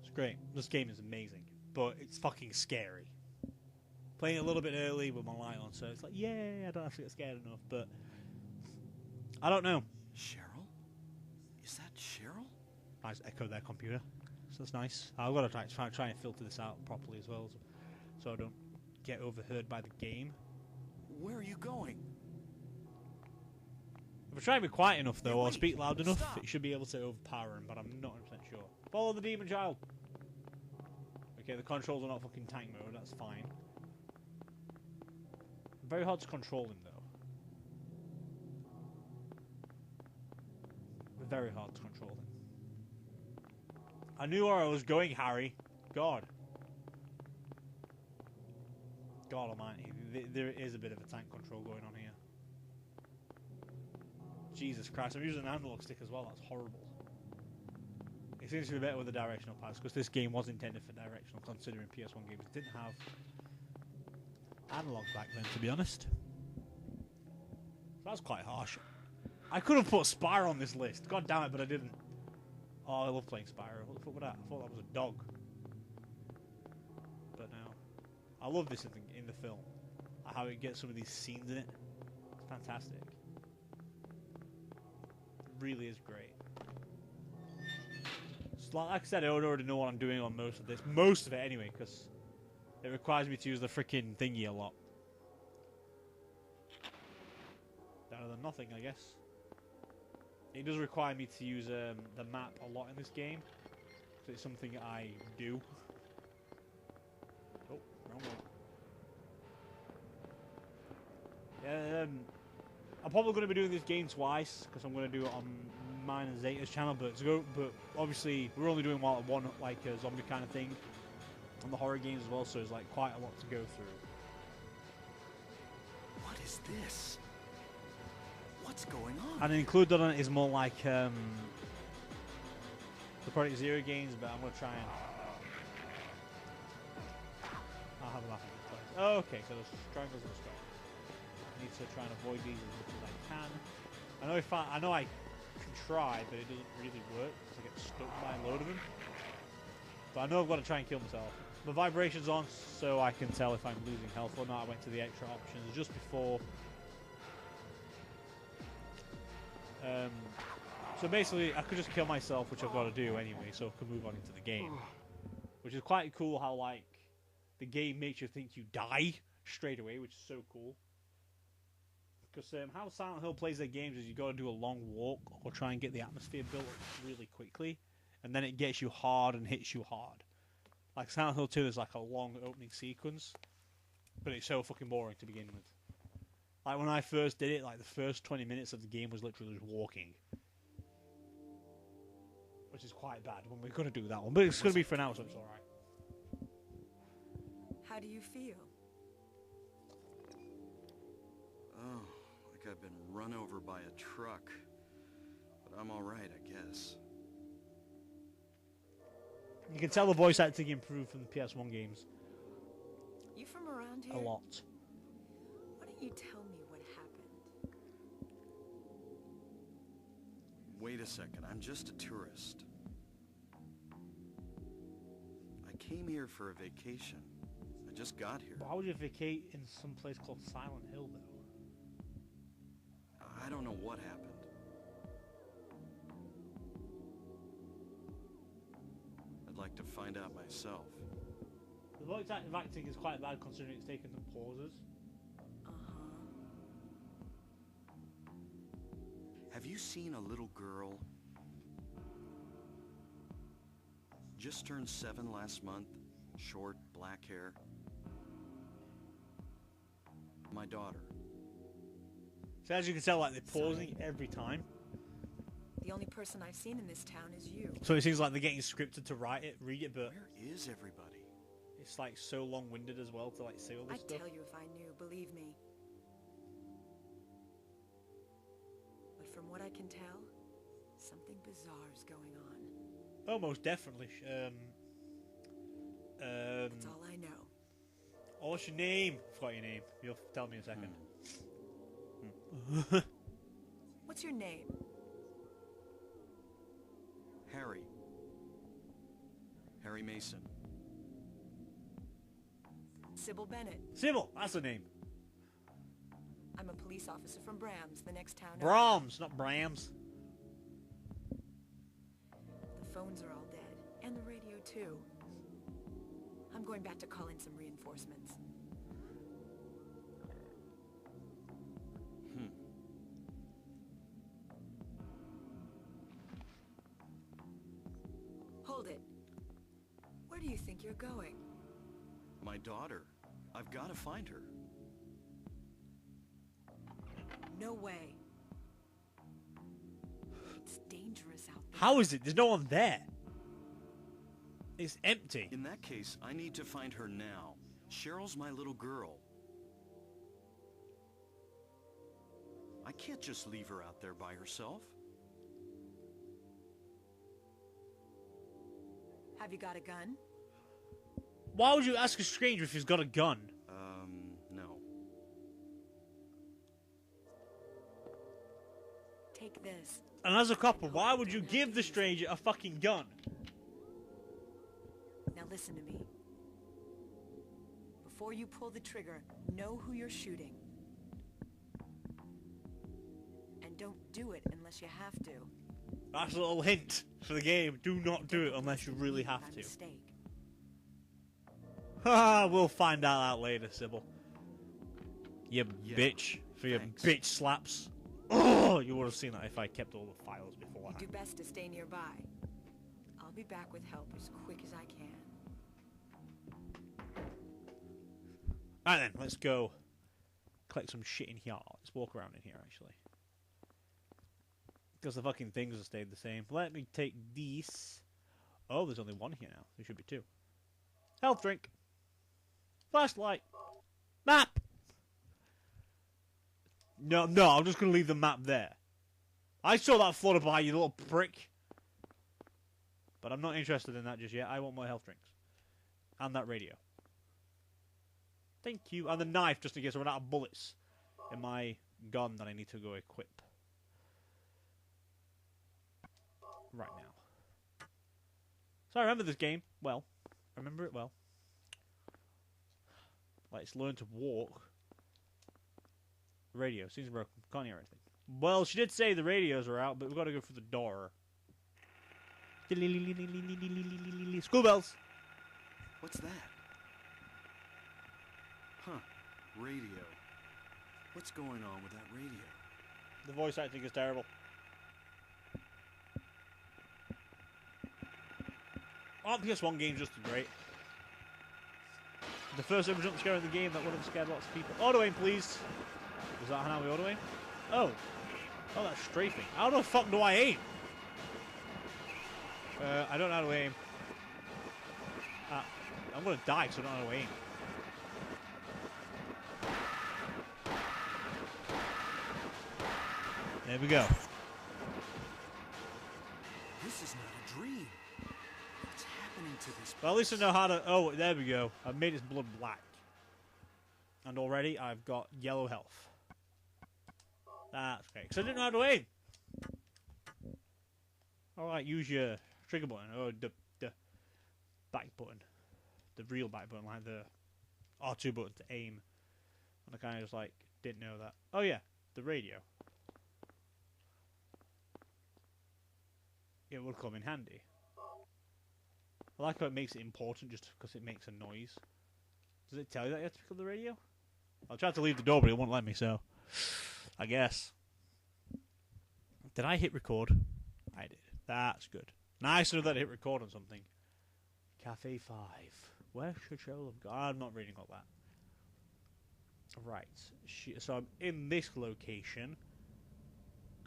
It's great. This game is amazing. But it's fucking scary. Playing it a little bit early with my light on, so it's like, yeah, I don't have to get scared enough, but I don't know. Cheryl? Is that Cheryl? I just echoed their computer, so that's nice. I've got to try and filter this out properly as well, so I don't get overheard by the game. Where are you going? If I try and be quiet enough, though, Hey, or speak loud enough, stop. it should be able to overpower him, but I'm not 100% sure. Follow the demon child! Okay, the controls are not fucking tank mode, that's fine. Very hard to control him, though. Very hard to control him. I knew where I was going, Harry. God. God almighty. There is a bit of a tank control going on here. Jesus Christ, I'm using an analog stick as well, that's horrible. It seems to be better with the directional pads, because this game was intended for directional, considering PS1 games didn't have analog back then, to be honest. That's quite harsh. I could have put Spyro on this list, god damn it, but I didn't. Oh, I love playing Spyro. What the fuck was that? I thought that was a dog. But no. I love this in the film. How it gets some of these scenes in it. It's fantastic. It really is great. Like I said, I already know what I'm doing on most of this. Most of it, anyway, because it requires me to use the freaking thingy a lot. Better than nothing, I guess. It does require me to use the map a lot in this game. So it's something I do. Oh, wrong one. Yeah, I'm probably going to be doing this game twice, because I'm going to do it on mine and Zeta's channel, but obviously we're only doing one zombie kind of thing on the horror games as well, so there's like quite a lot to go through. What is this? What's going on? And included on it is more like the Project Zero games, but I'm gonna try and I'll have a laugh at this place. Oh, okay, so there's triangles and stripes. I need to try and avoid these as much as I can. I know can try, but it doesn't really work because I get stuck by a load of them. But I know I've got to try and kill myself. My vibration's on, so I can tell if I'm losing health or not. I went to the extra options just before. So basically, I could just kill myself, which I've got to do anyway, so I can move on into the game. Which is quite cool how, like, the game makes you think you die straight away, which is so cool. Because how Silent Hill plays their games is you got to do a long walk or try and get the atmosphere built up really quickly, and then it gets you hard and hits you hard. Like Silent Hill 2 is like a long opening sequence, but it's so fucking boring to begin with. Like when I first did it, like the first 20 minutes of the game was literally just walking. Which is quite bad when we're going to do that one. But it's going to be for now, so it's alright. How do you feel? Oh, like I've been run over by a truck. But I'm alright, I guess. You can tell the voice acting improved from the PS1 games. You from around here? A lot. Why don't you tell me what happened? Wait a second, I'm just a tourist. I came here for a vacation. I just got here. Why would you vacate in some place called Silent Hill, though? I don't know what happened. I'd like to find out myself. The voice acting is quite bad considering it's taken the pauses. Have you seen a little girl? Just turned 7 last month. Short, black hair. My daughter. So as you can tell, like they're pausing every time. The only person I've seen in this town is you. So it seems like they're getting scripted to read it, but Where is everybody? it's like so long-winded as well to like say all this I'd stuff. tell you if I knew, believe me. But from what I can tell, something bizarre's going on. Oh, most definitely. That's all I know. Oh, what's your name? I forgot your name. You'll tell me in a second. What's your name? Harry. Harry Mason. Sybil Bennett. Sybil, that's the name. I'm a police officer from Brahms, the next town over. Brahms, not Brahms. The phones are all dead, and the radio too. I'm going back to call in some reinforcements. Hold it. Where do you think you're going? My daughter. I've got to find her. No way. It's dangerous out there. How is it? There's no one there. It's empty. In that case, I need to find her now. Cheryl's my little girl. I can't just leave her out there by herself. Have you got a gun? Why would you ask a stranger if he's got a gun? No. Take this. And as a couple, why would you give the stranger a fucking gun? Now listen to me. Before you pull the trigger, know who you're shooting. And don't do it unless you have to. That's a little hint for the game. Do not do it unless you really have to. Mistake. Ha! We'll find out later, Sybil. You Yeah, bitch. For your thanks. bitch slaps. Oh, you would have seen that if I kept all the files You beforehand. do best to stay nearby. I'll be back with help as quick as I can. Alright then, let's go collect some shit in here. Let's walk around in here, actually. Because the fucking things have stayed the same. Let me take these. Oh, there's only one here now. There should be two. Health drink. Flashlight. Map! No, I'm just going to leave the map there. I saw that floated by, you little prick. But I'm not interested in that just yet. I want more health drinks. And that radio. Thank you. And the knife, just in case I run out of bullets in my gun that I need to go equip. right now. So I remember this game well. I remember it well. Let's learn to walk. Radio seems broken. Can't hear anything. Well, she did say the radios are out, but we've got to go through the door. School bells. What's that? Huh. Radio. What's going on with that radio? The voice acting is terrible. Oh, the PS1 game's just great. The first ever jump scare in the game that would have scared lots of people. Auto aim, please. Is that how we auto aim? Oh. Oh, that's strafing. How the fuck do I aim? I don't know how to aim. I'm gonna die because I don't know how to aim. There we go. This is not a dream. What's happening to this? Well, at least I know how to... Oh, there we go. I've made his blood black. And already I've got yellow health. That's great. Because I didn't know how to aim. Alright, use your trigger button. Or the back button. The real back button, like the R2 button to aim. And I kind of just like, didn't know that. Oh yeah, the radio. It would come in handy. I like how it makes it important just because it makes a noise. Does it tell you that you have to pick up the radio? I tried to leave the door, but it won't let me, so... I guess. Did I hit record? I did. That's good. Nice to know that I hit record on something. Cafe 5. Where should Cheryl have gone? I'm not reading all that. Right. So I'm in this location.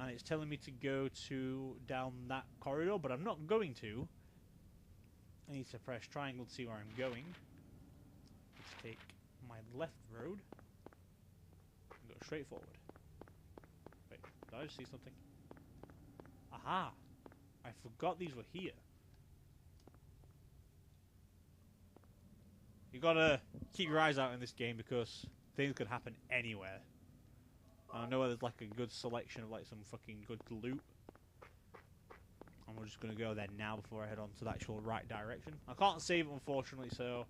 And it's telling me to go to down that corridor, but I'm not going to. I need to press triangle to see where I'm going. Let's take my left road and go straight forward. Wait, did I just see something? Aha! I forgot these were here. You gotta keep your eyes out in this game because things could happen anywhere. I know there's like a good selection of like some fucking good loot. And we're just going to go there now before I head on to the actual right direction. I can't save it unfortunately, so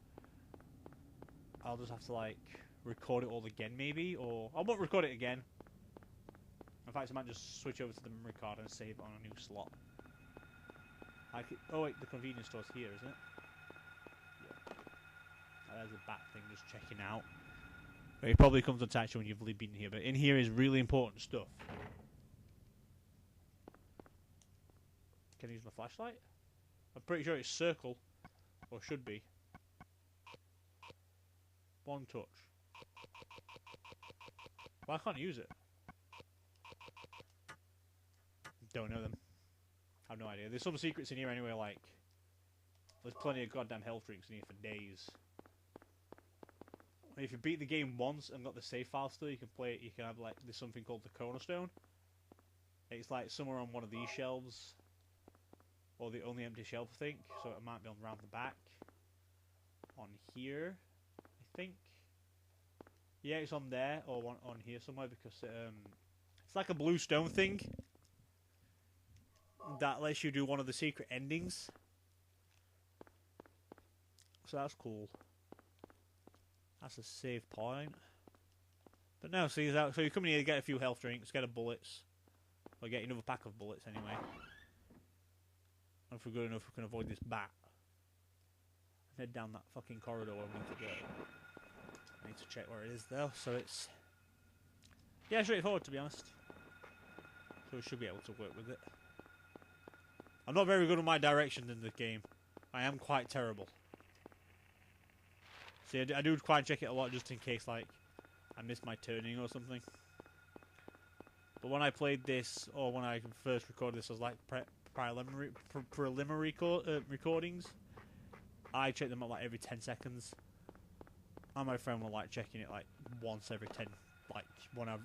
I'll just have to like record it all again maybe, or I won't record it again. In fact, I might just switch over to the memory card and save it on a new slot. Oh wait, the convenience store's here, isn't it? Yeah. Oh, there's a bat thing just checking out. It probably comes attached when you've been here, but in here is really important stuff. Can I use my flashlight? I'm pretty sure it's circle, or should be. One touch. Why can't I use it? Don't know them. I have no idea. There's some secrets in here anyway, like... There's plenty of goddamn health drinks in here for days. If you beat the game once and got the save file still, you can play it. You can have like there's something called the cornerstone. It's like somewhere on one of these shelves, or the only empty shelf, I think. So it might be on around the back. On here, I think. Yeah, it's on there or on here somewhere because it's like a blue stone thing that lets you do one of the secret endings. So that's cool. That's a save point. But no, see, so you come in here, get a few health drinks, get a bullets. Or get another pack of bullets anyway. And if we're good enough, we can avoid this bat. Head down that fucking corridor where we need to go. I need to check where it is though, so it's... Yeah, straightforward to be honest. So we should be able to work with it. I'm not very good at my directions in the game. I am quite terrible. See, I do quite check it a lot just in case, like, I miss my turning or something. But when I played this, or when I first recorded this as, like, preliminary recordings, I checked them out, like, every 10 seconds. And my friend was, like, checking it, like, once every 10, like,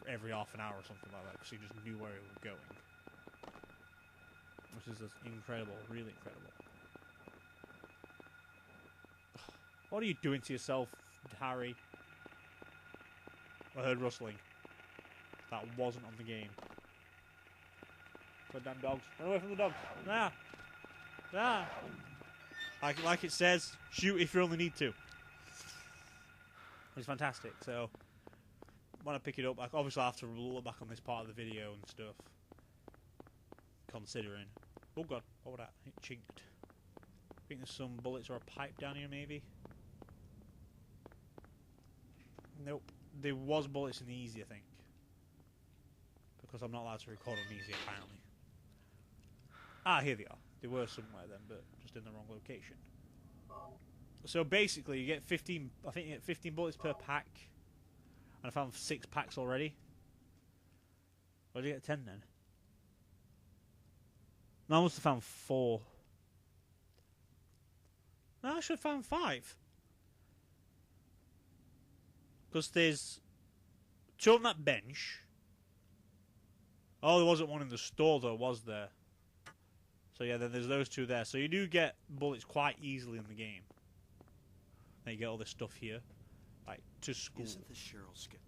every half an hour or something like that, because he just knew where he was going. Which is just incredible, really incredible. What are you doing to yourself, Harry? I heard rustling. That wasn't on the game. Goddamn dogs. Run away from the dogs. Ah. Ah. Like it says, shoot if you only need to. It's fantastic. So, when I pick it up, obviously I have to look back on this part of the video and stuff. Considering. Oh god, what was that? It chinked. I think there's some bullets or a pipe down here, maybe. Nope. There was bullets in the easy, I think. Because I'm not allowed to record on easy, apparently. Ah, here they are. They were somewhere then, but just in the wrong location. So basically, you get 15. I think you get 15 bullets per pack, and I found 6 packs already. Why did you get 10 then? No, I must have found 4. No, I should have found 5. Because there's 2 on that bench. Oh, there wasn't one in the store though, was there? So yeah, then there's those 2 there. So you do get bullets quite easily in the game. Then you get all this stuff here, like to school. Isn't this Cheryl's skip?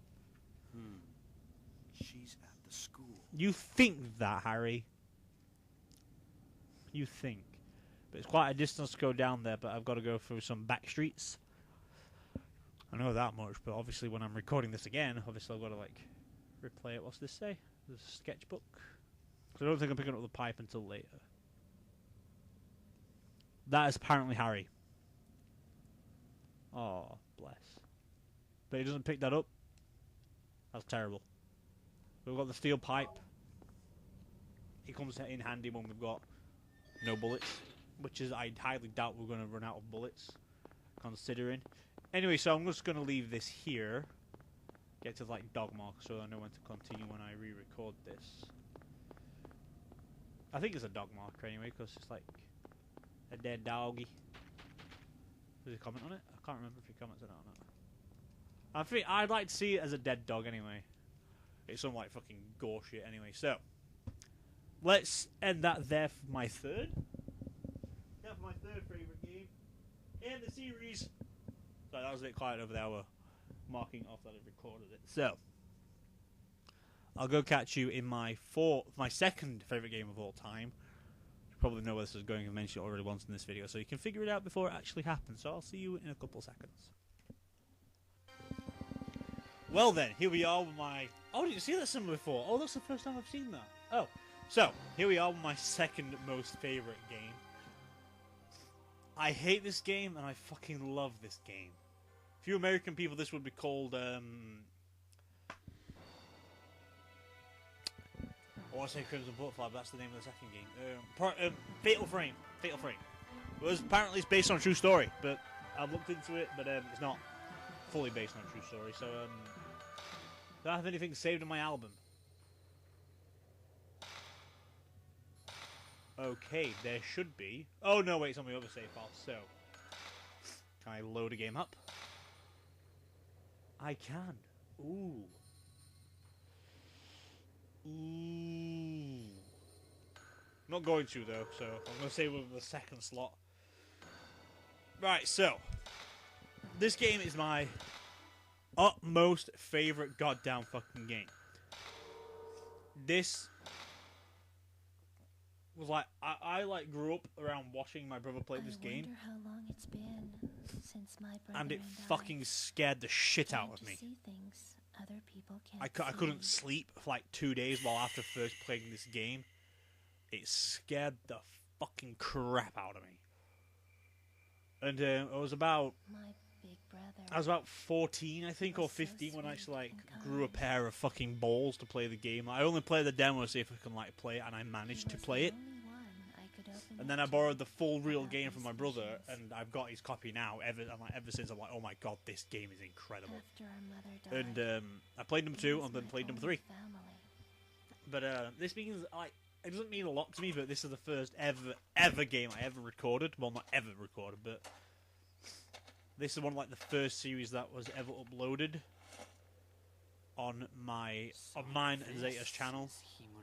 She's at the school. You think that, Harry? You think? But it's quite a distance to go down there. But I've got to go through some back streets. I know that much. But obviously, when I'm recording this again, obviously I've got to like replay it. What's this say? The sketchbook. So I don't think I'm picking up the pipe until later. That is apparently Harry. Oh, bless. But he doesn't pick that up. That's terrible. We've got the steel pipe. It comes in handy when we've got no bullets. Which is, I highly doubt we're going to run out of bullets. Considering. Anyway, so I'm just going to leave this here. Get to like dog mark so I know when to continue when I re-record this. I think it's a dog marker anyway, because it's like a dead doggy. Does he comment on it? I can't remember if he comments on it or not. I think I'd like to see it as a dead dog anyway. It's some like fucking gore shit anyway. So let's end that there for my third. Yeah, for my third favourite game in the series. Sorry, that was a bit quiet over there. We're marking off that I've recorded it. So I'll go catch you in my second favourite game of all time. You probably know where this is going. I've mentioned it already once in this video, so you can figure it out before it actually happens. So I'll see you in a couple seconds. Well then, here we are with my... Oh, did you see that symbol before? Oh, that's the first time I've seen that. Oh, so here we are with my second most favourite game. I hate this game, and I fucking love this game. For you American people, this would be called, I want to say Crimson Butterfly, but that's the name of the second game. Fatal Frame. Fatal Frame. Apparently it's based on a true story, but I've looked into it, but it's not fully based on a true story, so, don't have anything saved in my album. Okay, there should be. Oh, no, wait, it's on my other save file, so. Can I load a game up? I can. Ooh. Ooh. Not going to, though, so I'm going to say with the second slot. Right, so. This game is my utmost favourite goddamn fucking game. This was like, I like grew up around watching my brother play this game. I wonder how long it's been since my brother And it I fucking scared the shit out of me. see things other people can't I couldn't sleep for like 2 days while after first playing this game. It scared the fucking crap out of me. And I was about... My big brother. I was about 14, I think, or 15 when I actually like grew a pair of fucking balls to play the game. I only played the demo to see if I can like play it, and I managed to play it. And then I borrowed the full real game from my brother, and I've got his copy now. Ever since, I'm like, oh my god, this game is incredible. And I played number 2 and then played number 3. But this means like it doesn't mean a lot to me, but this is the first ever game I ever recorded. Well, not ever recorded, but this is one of like the first series that was ever uploaded on mine and Zeta's channel.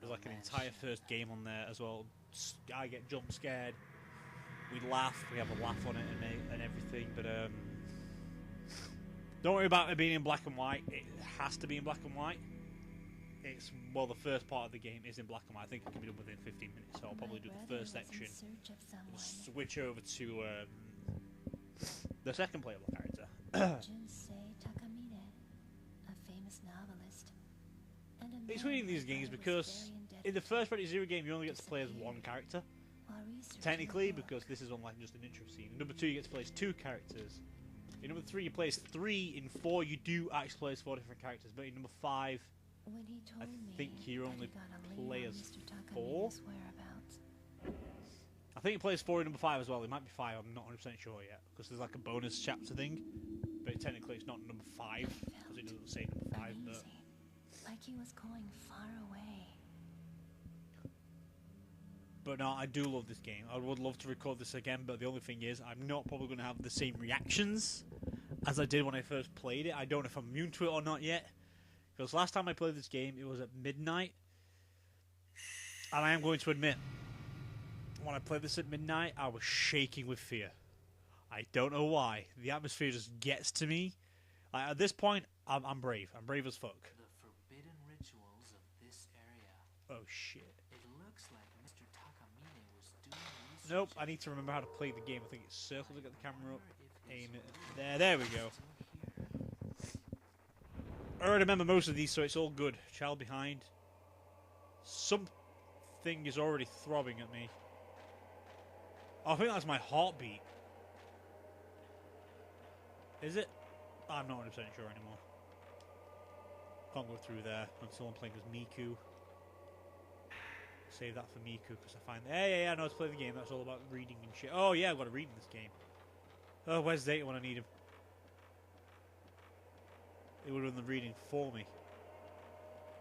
There's like an entire first game on there as well. I get jump scared. We laugh. We have a laugh on it and everything. But don't worry about it being in black and white. It has to be in black and white. it's, well, the first part of the game is in black and white. I think it can be done within 15 minutes, so I'll probably do the first section, switch over to the second playable character. Junsei Takamine, a famous novelist. And a It's man weird in these whose games brother was because very in the indebted first Resident Zero game you only get to play as one character. while researching Technically, the book. because this is unlike just an intro scene. In number 2 you get to play as 2 characters. In number 3 you play as 3. In 4 you do actually play as 4 different characters. But in number 5, When he told I me think you that only he got a lead play on as Mr. 4. Takamine's whereabouts. I think it plays 4 in number 5 as well. It might be 5, I'm not 100% sure yet. Because there's like a bonus chapter thing. But technically it's not number 5. Because it doesn't say number 5. But Uneasy, like he was going far away. But no, I do love this game. I would love to record this again, but the only thing is, I'm not probably going to have the same reactions as I did when I first played it. I don't know if I'm immune to it or not yet. Because last time I played this game, it was at midnight. And I am going to admit, when I played this at midnight, I was shaking with fear. I don't know why. The atmosphere just gets to me. At this point, I'm brave. I'm brave as fuck. The forbidden rituals of this area. Oh, shit. It looks like Mr. Takamine was doing research. Nope, I need to remember how to play the game. I think it's circle to get the camera up. Aim it. There we go. I already remember most of these, so it's all good. Child behind. Something is already throbbing at me. Oh, I think that's my heartbeat. Is it? I'm not 100% sure anymore. Can't go through there until I'm playing as Miku. Save that for Miku because I find... Yeah, I know how to play the game. That's all about reading and shit. Oh, yeah, I've got to read in this game. Oh, where's Zeta when I need him? It would have done the reading for me.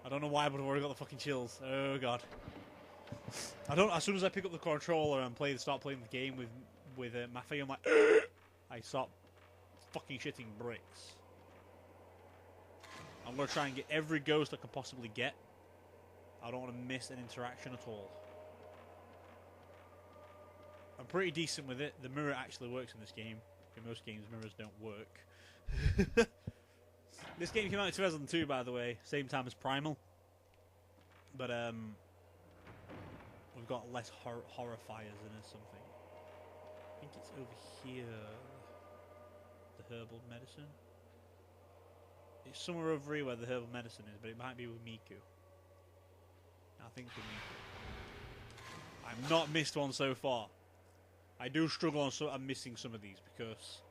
I don't know why, but I've already got the fucking chills. Oh, God. As soon as I pick up the controller and start playing the game with Matthew, I'm like... I start fucking shitting bricks. I'm going to try and get every ghost I can possibly get. I don't want to miss an interaction at all. I'm pretty decent with it. The mirror actually works in this game. In most games, mirrors don't work. This game came out in 2002, by the way. Same time as Primal. But, we've got less horrifiers in it or something. I think it's over here. The herbal medicine. It's somewhere over here where the herbal medicine is, but it might be with Miku. I think it's with Miku. I've not missed one so far. I do struggle on I'm missing some of these because...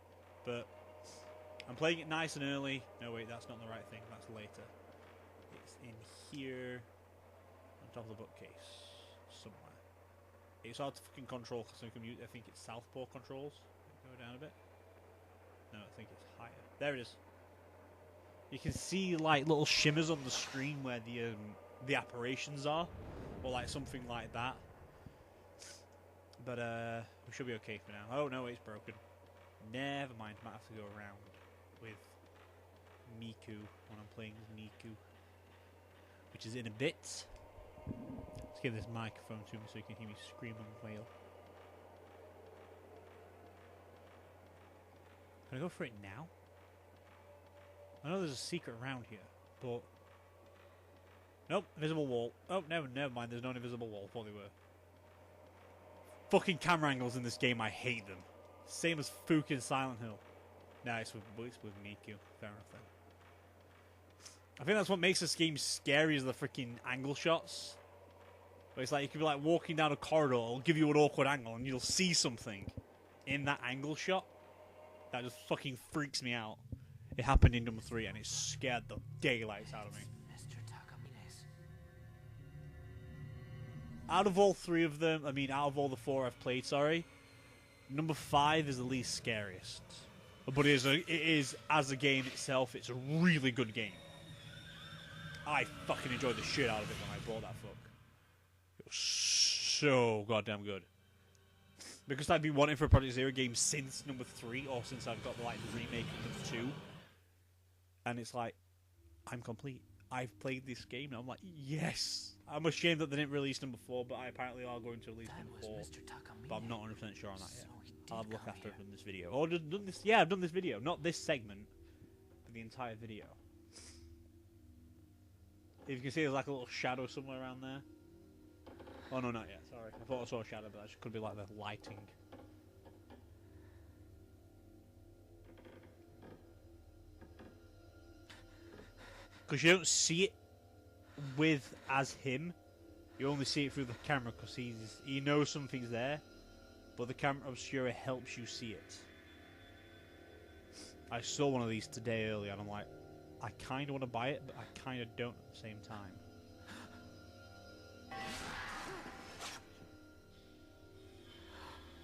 But... I'm playing it nice and early. No, wait, that's not the right thing. That's later. It's in here. On top of the bookcase. Somewhere. It's hard to fucking control because I think it's southpaw controls. Go down a bit. No, I think it's higher. There it is. You can see like little shimmers on the screen where the apparitions are. Or like something like that. But we should be okay for now. Oh no, it's broken. Never mind, might have to go around with Miku when I'm playing as Miku, which is in a bit. Let's give this microphone to me so you can hear me scream and wail. Can I go for it now? I know there's a secret around here, but nope, invisible wall. Oh, never mind. There's no invisible wall. Thought they were. Fucking camera angles in this game, I hate them. Same as fucking Silent Hill. Nah, it's with Miku. Fair enough then. I think that's what makes this game scary is the freaking angle shots. Where it's like you could be like walking down a corridor, it'll give you an awkward angle and you'll see something in that angle shot. That just fucking freaks me out. It happened in number 3 and it scared the daylights out of me. Mr. Takamine's. Out of all 3 of them, out of all the 4 I've played, number 5 is the least scariest. But it is, as a game itself, it's a really good game. I fucking enjoyed the shit out of it when I bought that fuck. It was so goddamn good. Because I've been wanting for a Project Zero game since number 3, or since I've got the remake of number 2. And it's like, I'm complete. I've played this game, and I'm like, yes! I'm ashamed that they didn't release number 4, but I apparently are going to release number 4. But I'm not 100% sure on that yet. I'll have a look after I've done this video. Or just done this. Yeah, I've done this video. Not this segment, but the entire video. If you can see, there's like a little shadow somewhere around there. Oh no, not yet. Sorry, I thought I saw a shadow, but that could be like the lighting. Because you don't see it as him. You only see it through the camera because he knows something's there, but the camera obscura helps you see it. I saw one of these today earlier, and I'm like, I kind of want to buy it, but I kind of don't at the same time.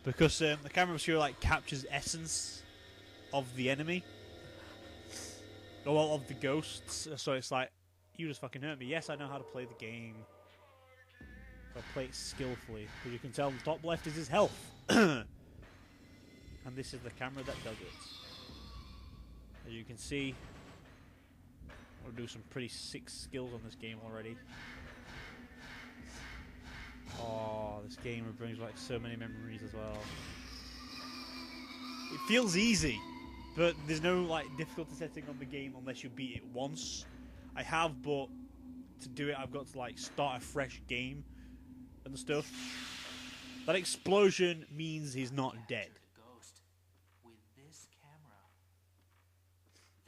Because the camera obscura like captures essence of the enemy, or of the ghosts. So it's like, you just fucking hurt me. Yes, I know how to play the game. I play it skillfully, because you can tell the top left is his health. And this is the camera that does it. As you can see, we'll do some pretty sick skills on this game already. Oh, this game brings back so many memories as well. It feels easy, but there's no like difficulty setting on the game unless you beat it once. I have, but to do it I've got to like start a fresh game and stuff. That explosion means he's not dead. Ghost with this camera.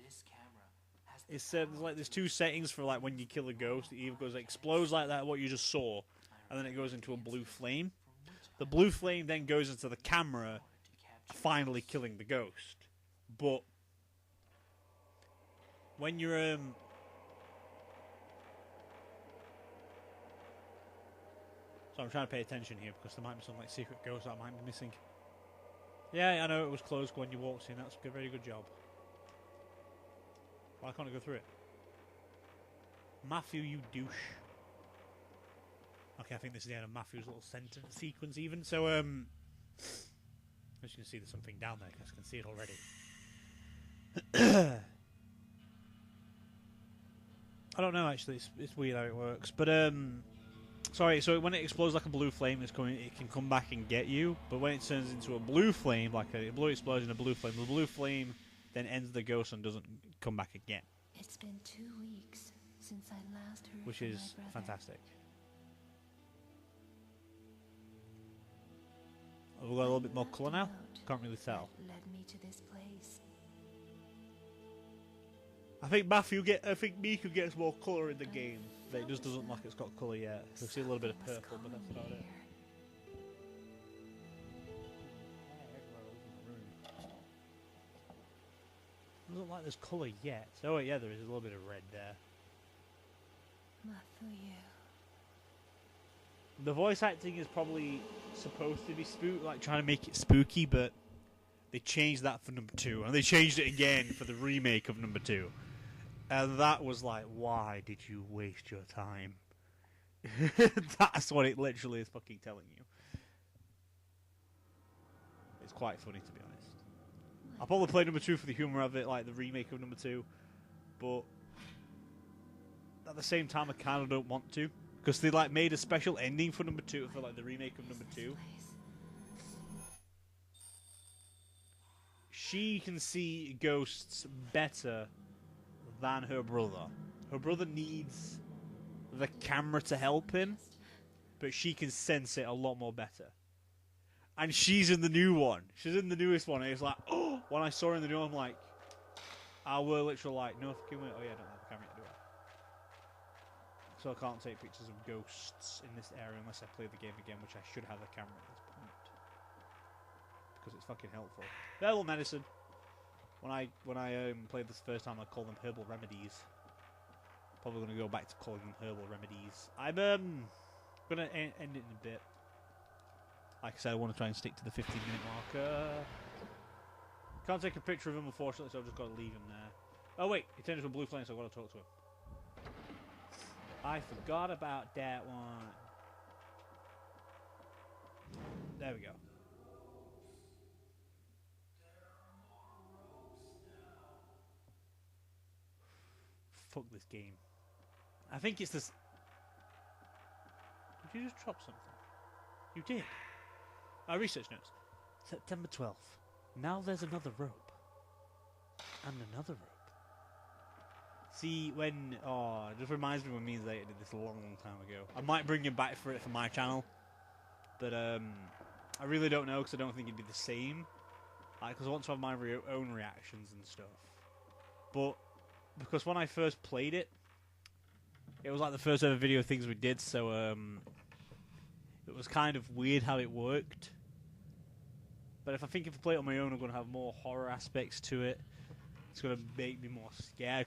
This camera has the It's there's like there's two settings for like when you kill a ghost. It either goes explodes like that, what you just saw, and then it goes into a blue flame. The blue flame then goes into the camera, finally killing the ghost. But when you're so I'm trying to pay attention here because there might be some like secret ghost that I might be missing. Yeah, I know it was closed when you walked in. That's a very good job. Why can't I go through it? Matthew, you douche. Okay, I think this is the end of Matthew's little sentence sequence even. So, as you can see, there's something down there. You guys can see it already. I don't know, actually. It's weird how it works. But, sorry, so when it explodes like a blue flame, it can come back and get you. But when it turns into a blue flame, like a blue explosion, a blue flame, the blue flame then ends the ghost and doesn't come back again. It's been 2 weeks since I last heard Which from is my brother. fantastic. We've got a little bit more colour now. Can't really tell. Led me to this place. I think Miku gets more colour in the game. But it just doesn't look like it's got colour yet. We see a little bit of purple, but that's about it. Doesn't look like there's colour yet. Oh yeah, there is a little bit of red there. Matthew. The voice acting is probably supposed to be like trying to make it spooky, but they changed that for number 2, and they changed it again for the remake of number 2. And that was like, why did you waste your time? That's what it literally is fucking telling you. It's quite funny, to be honest. I'll probably play number 2 for the humour of it, like the remake of number 2, but at the same time I kind of don't want to, because they like made a special ending for number 2 for like the remake of number 2. She can see ghosts better than her brother. Her brother needs the camera to help him, but she can sense it a lot more better. And she's in the new one. She's in the newest one. And it's like, oh, when I saw her in the new one, I'm like, I were literally like, no fucking way. Oh yeah, I don't have a camera to do it. So I can't take pictures of ghosts in this area unless I play the game again, which I should have the camera at this point. Because it's fucking helpful. Herbal medicine. When I played this first time, I called them herbal remedies. Probably going to go back to calling them herbal remedies. I'm going to end it in a bit. Like I said, I want to try and stick to the 15-minute marker. Can't take a picture of him, unfortunately, so I've just got to leave him there. Oh wait, he turned into a blue flame, so I've got to talk to him. I forgot about that one. There we go. Fuck this game. I think it's this... Did you just drop something? You did. Research notes. September 12th. Now there's another rope. And another rope. See, when... Oh, it just reminds me when me and Zeta did this a long, long time ago. I might bring him back for it for my channel. But, I really don't know, because I don't think it'd be the same. Like, because I want to have my own reactions and stuff. But, because when I first played it, it was like the first ever video things we did, so, it was kind of weird how it worked. But if I play it on my own, I'm going to have more horror aspects to it. It's going to make me more scared.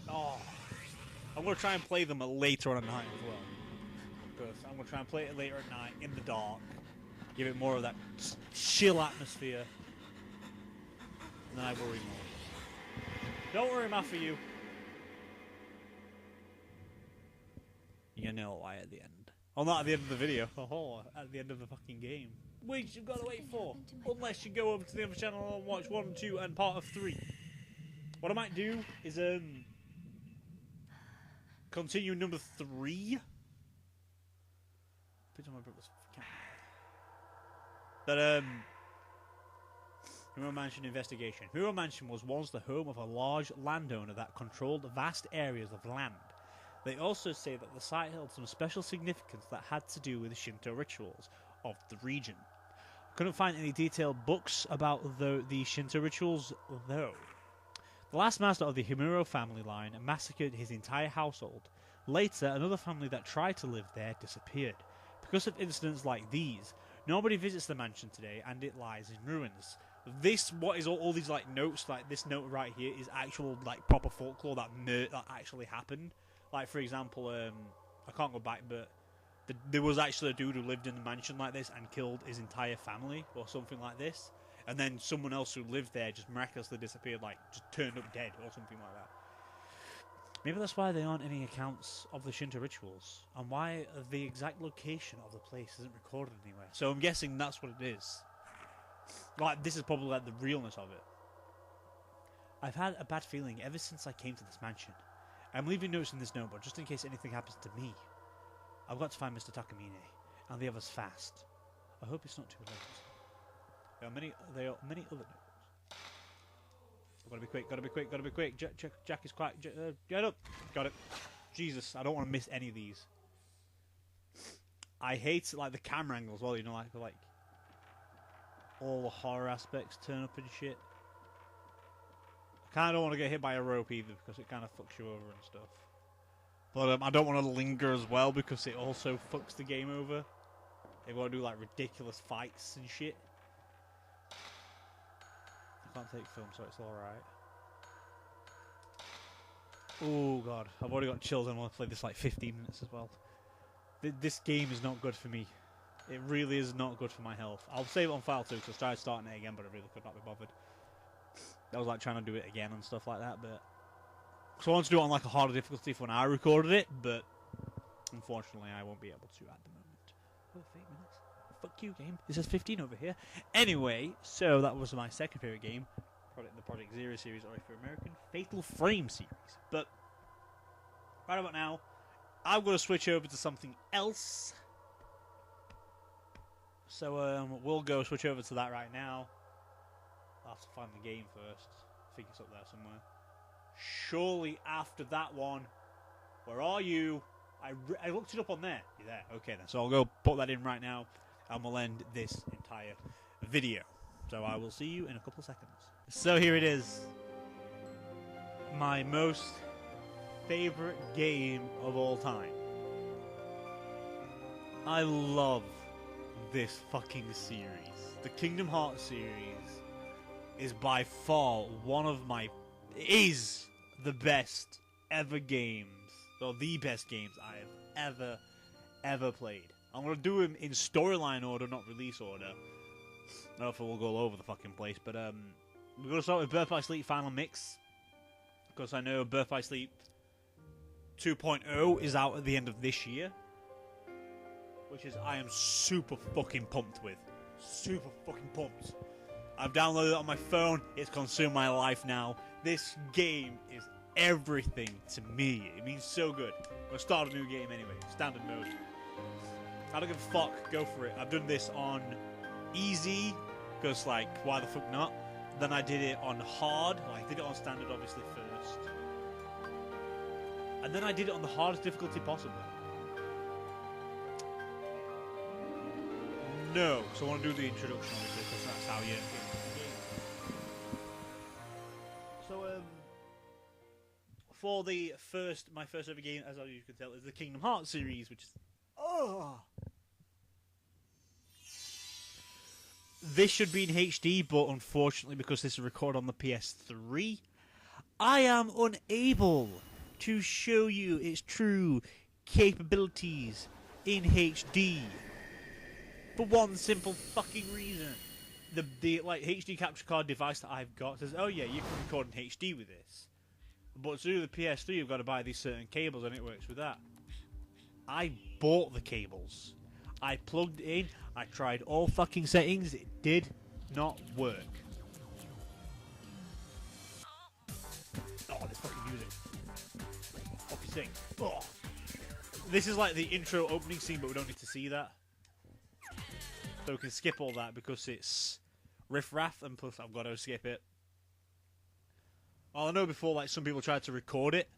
I'm going to try and play them later on at night as well. Because I'm going to try and play it later at night, in the dark. Give it more of that chill atmosphere. And then I worry more. Don't worry, Matt, for you. You know why at the end. Oh, not at the end of the video. Oh, at the end of the fucking game. Which you've got to wait for. Unless you go over to the other channel and watch 1, 2, and part of 3. What I might do is, continue number 3. Put on my brother's camera. But, Hero Mansion investigation. Hero Mansion was once the home of a large landowner that controlled vast areas of land. They also say that the site held some special significance that had to do with the Shinto rituals of the region. I couldn't find any detailed books about the Shinto rituals, though. The last master of the Himuro family line massacred his entire household. Later, another family that tried to live there disappeared. Because of incidents like these, nobody visits the mansion today, and it lies in ruins. What is all these like notes, like this note right here, is actual like proper folklore that actually happened. Like, for example, I can't go back, but there was actually a dude who lived in the mansion like this and killed his entire family or something like this. And then someone else who lived there just miraculously disappeared, like, just turned up dead or something like that. Maybe that's why there aren't any accounts of the Shinto rituals, and why the exact location of the place isn't recorded anywhere. So I'm guessing that's what it is. Like, this is probably, like, the realness of it. I've had a bad feeling ever since I came to this mansion. I'm leaving notes in this notebook just in case anything happens to me. I've got to find Mr. Takamine and the others fast. I hope it's not too late. There are many other notes. Gotta be quick. Jack is quiet. Get up. Got it. Jesus, I don't want to miss any of these. I hate like the camera angle as well. You know, like all the horror aspects turn up and shit. I kind of don't want to get hit by a rope either because it kind of fucks you over and stuff. But I don't want to linger as well because it also fucks the game over. They want to do like ridiculous fights and shit. I can't take film, so it's alright. Oh god, I've already got chills and I want to play this like 15 minutes as well. This game is not good for me. It really is not good for my health. I'll save it on file too, because I tried starting it again, but I really could not be bothered. I was like trying to do it again and stuff like that, but... So I want to do it on like a harder difficulty for when I recorded it, but... Unfortunately, I won't be able to at the moment. Oh, 8 minutes. Fuck you, game. It says 15 over here. Anyway, so that was my second favourite game. The Project Zero series, or if you're American, Fatal Frame series. But, right about now, I'm going to switch over to something else. So, we'll go switch over to that right now. I'll have to find the game first. I think it's up there somewhere. Surely after that one, where are you? I looked it up on there. You're there. Okay then. So I'll go put that in right now, and we'll end this entire video. So I will see you in a couple of seconds. So here it is. My most favorite game of all time. I love this fucking series. The Kingdom Hearts series is by far is the best ever games, or the best games I have ever played. I'm gonna do them in storyline order, not release order. I don't know if we'll go all over the fucking place, but we're gonna start with Birth by Sleep Final Mix, because I know Birth by Sleep 2.0 is out at the end of this year, which is I am super fucking pumped with. Super fucking pumped. I've downloaded it on my phone. It's consumed my life now. This game is everything to me. It means so good. We'll start a new game anyway. Standard mode. I don't give a fuck. Go for it. I've done this on easy, because like, why the fuck not? Then I did it on hard. I did it on standard obviously first. And then I did it on the hardest difficulty possible. No, so I want to do the introduction, obviously, because that's how you get into the game. So, for my first ever game, as you can tell, is the Kingdom Hearts series, which is... Oh! This should be in HD, but unfortunately, because this is recorded on the PS3, I am unable to show you its true capabilities in HD. For one simple fucking reason. The like HD capture card device that I've got says, oh yeah, you can record in HD with this. But to do the PS3, you've got to buy these certain cables, and it works with that. I bought the cables. I plugged it in. I tried all fucking settings. It did not work. Oh, this fucking music. Fucking thing. Oh. This is like the intro opening scene, but we don't need to see that. So we can skip all that because it's riff-raff, and plus I've got to skip it. Well, I know before, like, some people tried to record it,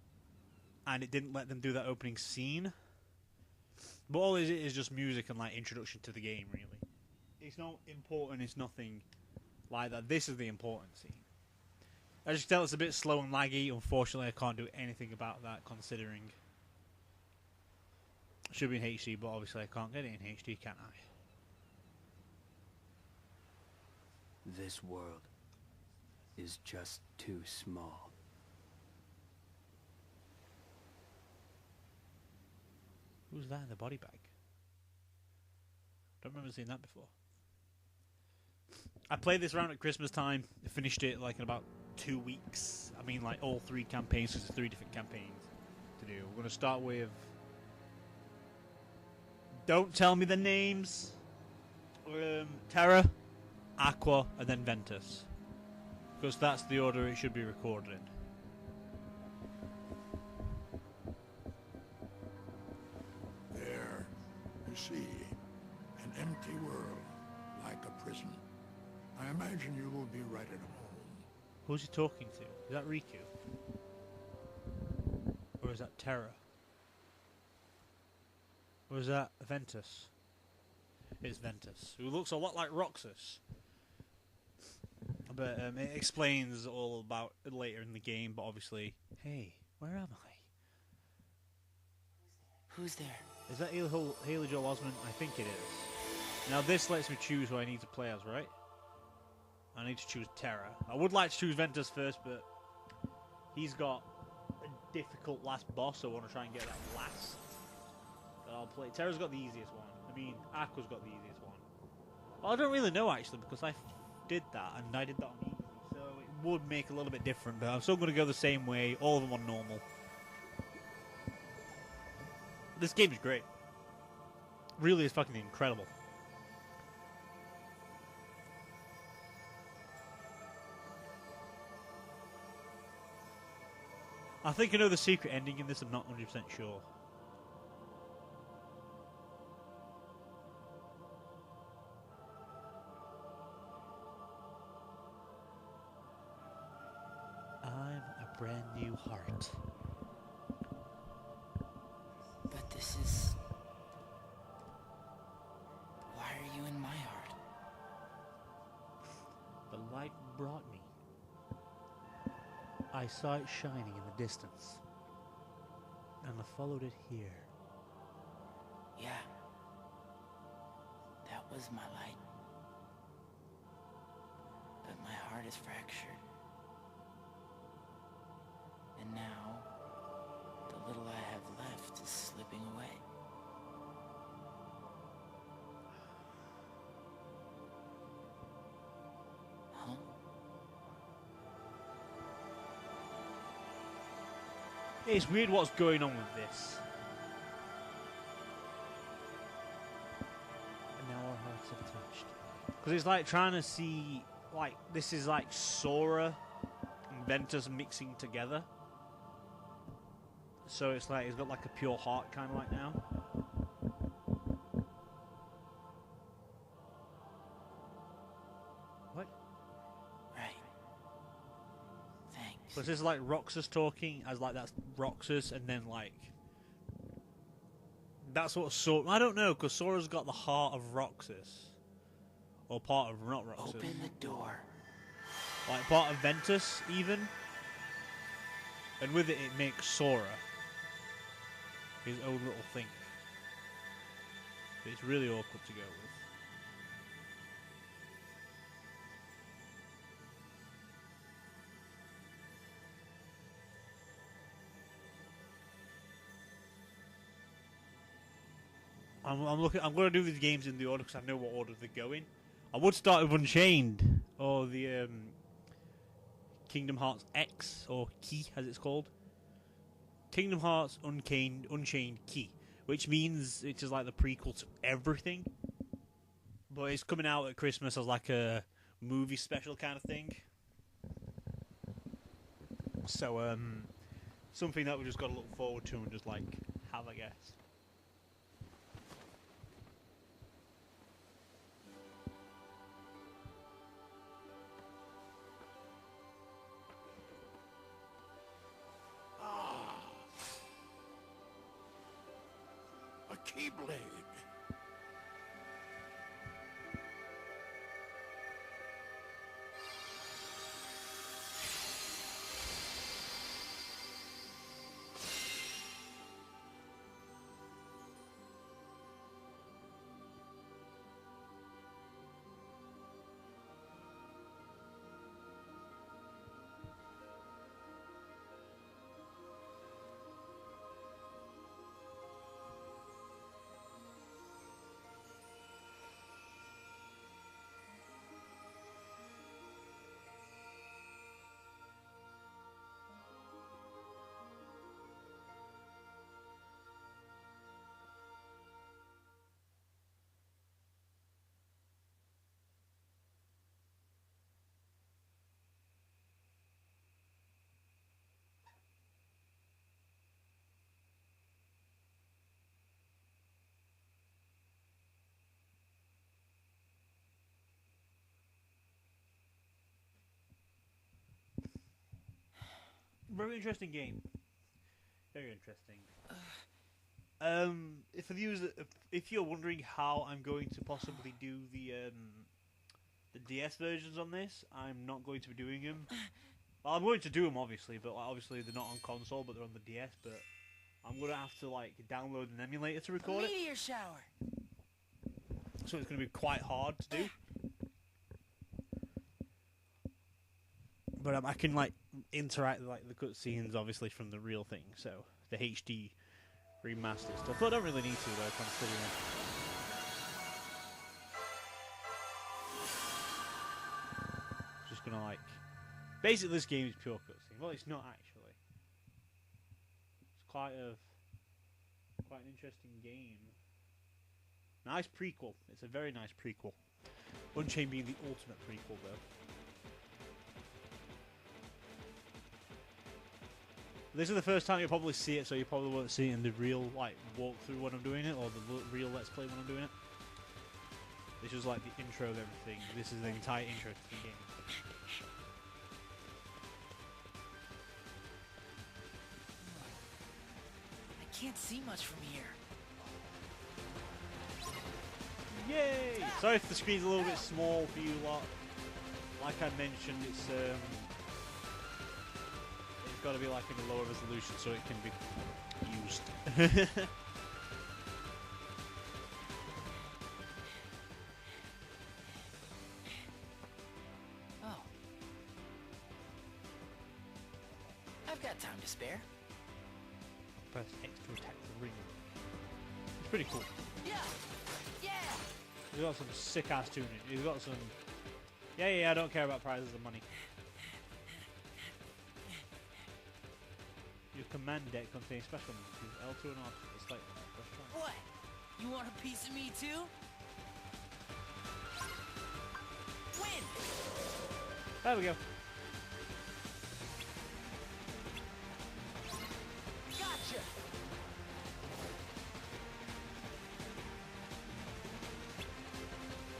and it didn't let them do that opening scene. But all it is just music and, like, introduction to the game, really. It's not important, it's nothing like that. This is the important scene. As you can tell, it's a bit slow and laggy. Unfortunately, I can't do anything about that, considering... It should be in HD, but obviously I can't get it in HD, can I? This world is just too small. Who's that in the body bag? Don't remember seeing that before. I played this around at Christmas time. I finished it like in about 2 weeks. I mean, like all 3 campaigns, because there's 3 different campaigns to do. We're going to start with... Don't tell me the names. Terra, Aqua, and then Ventus. Because that's the order it should be recorded in. There, you see, an empty world, like a prison. I imagine you will be right at home. Who's he talking to? Is that Riku? Or is that Terra? Or is that Ventus? It's Ventus, who looks a lot like Roxas. But it explains all about it later in the game, but obviously... Hey, where am I? Who's there? Is that Haley Joel Osment? I think it is. Now this lets me choose who I need to play as, right? I need to choose Terra. I would like to choose Ventus first, but he's got a difficult last boss, so I want to try and get that last. But I'll play. Terra's got the easiest one. I mean, Aqua's got the easiest one. Well, I don't really know actually, because I did that and I did that on easy, so it would make a little bit different. But I'm still going to go the same way. All of them on normal. This game is great. Really is fucking incredible. I think I know the secret ending in this, I'm not 100% sure. I'm a brand new heart. But this is... Why are you in my heart? The light brought me. I saw it shining in the distance, and I followed it here. Yeah. That was my light. But my heart is fractured. And now, the little I have left is slipping away. Huh? It's weird what's going on with this. And now our hearts have touched. Because it's like trying to see, like, this is like Sora and Ventus mixing together. So it's like, he's got like a pure heart kind of like now. What? Right. Thanks. Because this is like Roxas talking, as like that's Roxas, and then like that's what Sora. I don't know, because Sora's got the heart of Roxas, or part of not Roxas. Open the door. Like part of Ventus, even, and with it, it makes Sora his own little thing. But it's really awkward to go with. I'm looking. I'm going to do these games in the order because I know what order they're going. I would start with Unchained or the Kingdom Hearts X or Key, as it's called. Kingdom Hearts Unchained Key, which means it's just like the prequel to everything. But it's coming out at Christmas as like a movie special kind of thing. So something that we just got to look forward to and just like have, I guess. A keyblade. Very interesting game. Very interesting. For the viewers, if you're wondering how I'm going to possibly do the DS versions on this, I'm not going to be doing them. Well, I'm going to do them obviously, but like, obviously they're not on console, but they're on the DS. But I'm gonna have to like download an emulator to record it. Meteor shower. So it's gonna be quite hard to do. But I can like interact with like the cutscenes, obviously from the real thing. So the HD remastered stuff. But I don't really need to though, considering. Just gonna like. Basically, this game is pure cutscene. Well, it's not actually. It's quite an interesting game. Nice prequel. It's a very nice prequel. Unchained being the ultimate prequel, though. This is the first time you'll probably see it, so you probably won't see it in the real like walkthrough when I'm doing it, or the real Let's Play when I'm doing it. This is like the intro of everything. This is the entire intro to the game. I can't see much from here. Yay! Sorry if the screen's a little bit small for you lot. Like I mentioned, it's got to be like in a lower resolution so it can be used. Oh. I've got time to spare. Press X to attack the ring. It's pretty cool. Yeah! Yeah! He's got some sick ass tuning. He's got some. Yeah, I don't care about prizes and money. Your command deck contains special moves. Use L2 and R2 to select them. Let's try. What? You want a piece of me too? Win! There we go. Gotcha!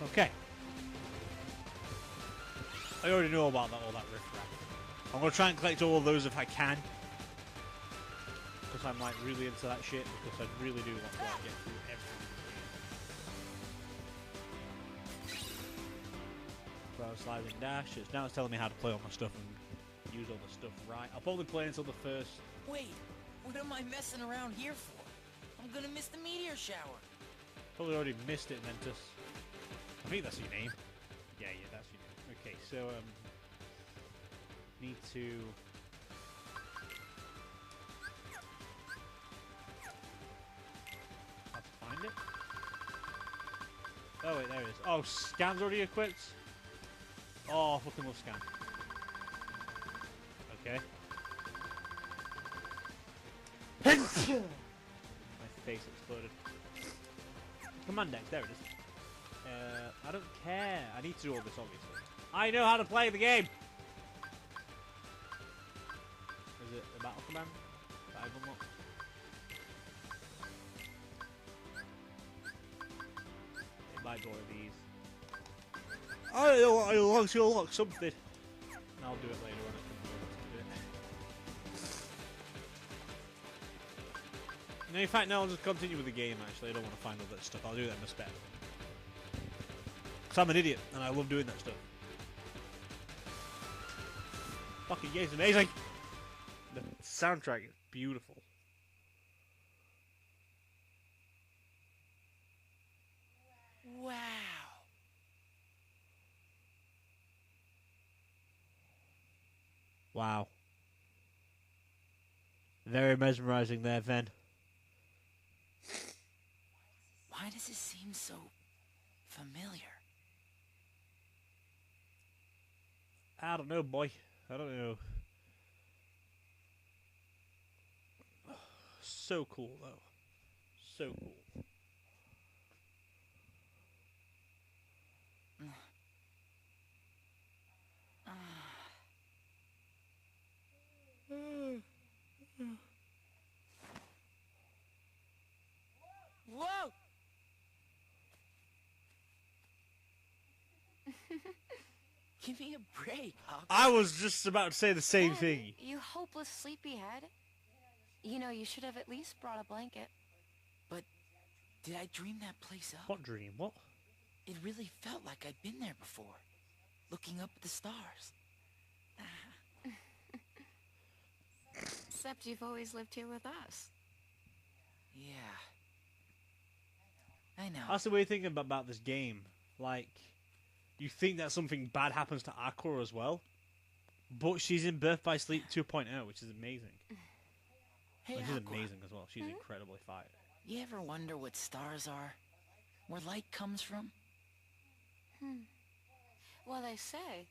Okay. I already know about that, all that riffraff. I'm gonna try and collect all of those if I can. Because I'm like really into that shit, because I really do want to like, get through everything. So I was sliding dash. Now it's telling me how to play all my stuff and use all the stuff right. I'll probably play until the first. Wait, what am I messing around here for? I'm gonna miss the meteor shower. Probably already missed it, Ventus. I think that's your name. Yeah, that's your name. Okay, so need to. Have to find it. Oh wait, there it is. Oh, scan's already equipped. Oh, I fucking love scan. Okay. My face exploded. Command X, there it is. I don't care. I need to do all this, obviously. I know how to play the game! Is it the battle command that I've unlocked? It might go one of these. I unlock something. I'll do it later when I can do it. No, in fact, no, I'll just continue with the game, actually. I don't want to find all that stuff. I'll do that in a spec. Because I'm an idiot, and I love doing that stuff. Fucking game's amazing! The soundtrack is beautiful. Wow. Wow. Very mesmerizing there, Ven. Why does it seem so familiar? I don't know, boy. I don't know. So cool, though. So cool. Whoa! Give me a break, Aqua. I was just about to say the same thing. You hopeless sleepyhead. You know, you should have at least brought a blanket. But did I dream that place up? What dream? What? It really felt like I'd been there before, looking up at the stars. Except you've always lived here with us. Yeah. I know. That's the weird thing about this game. Like, you think that something bad happens to Aqua as well, but she's in Birth by Sleep 2.0, which is amazing. Hey, Which is Aqua. amazing as well. She's incredibly fire. You ever wonder what stars are? Where light comes from? Well, they say.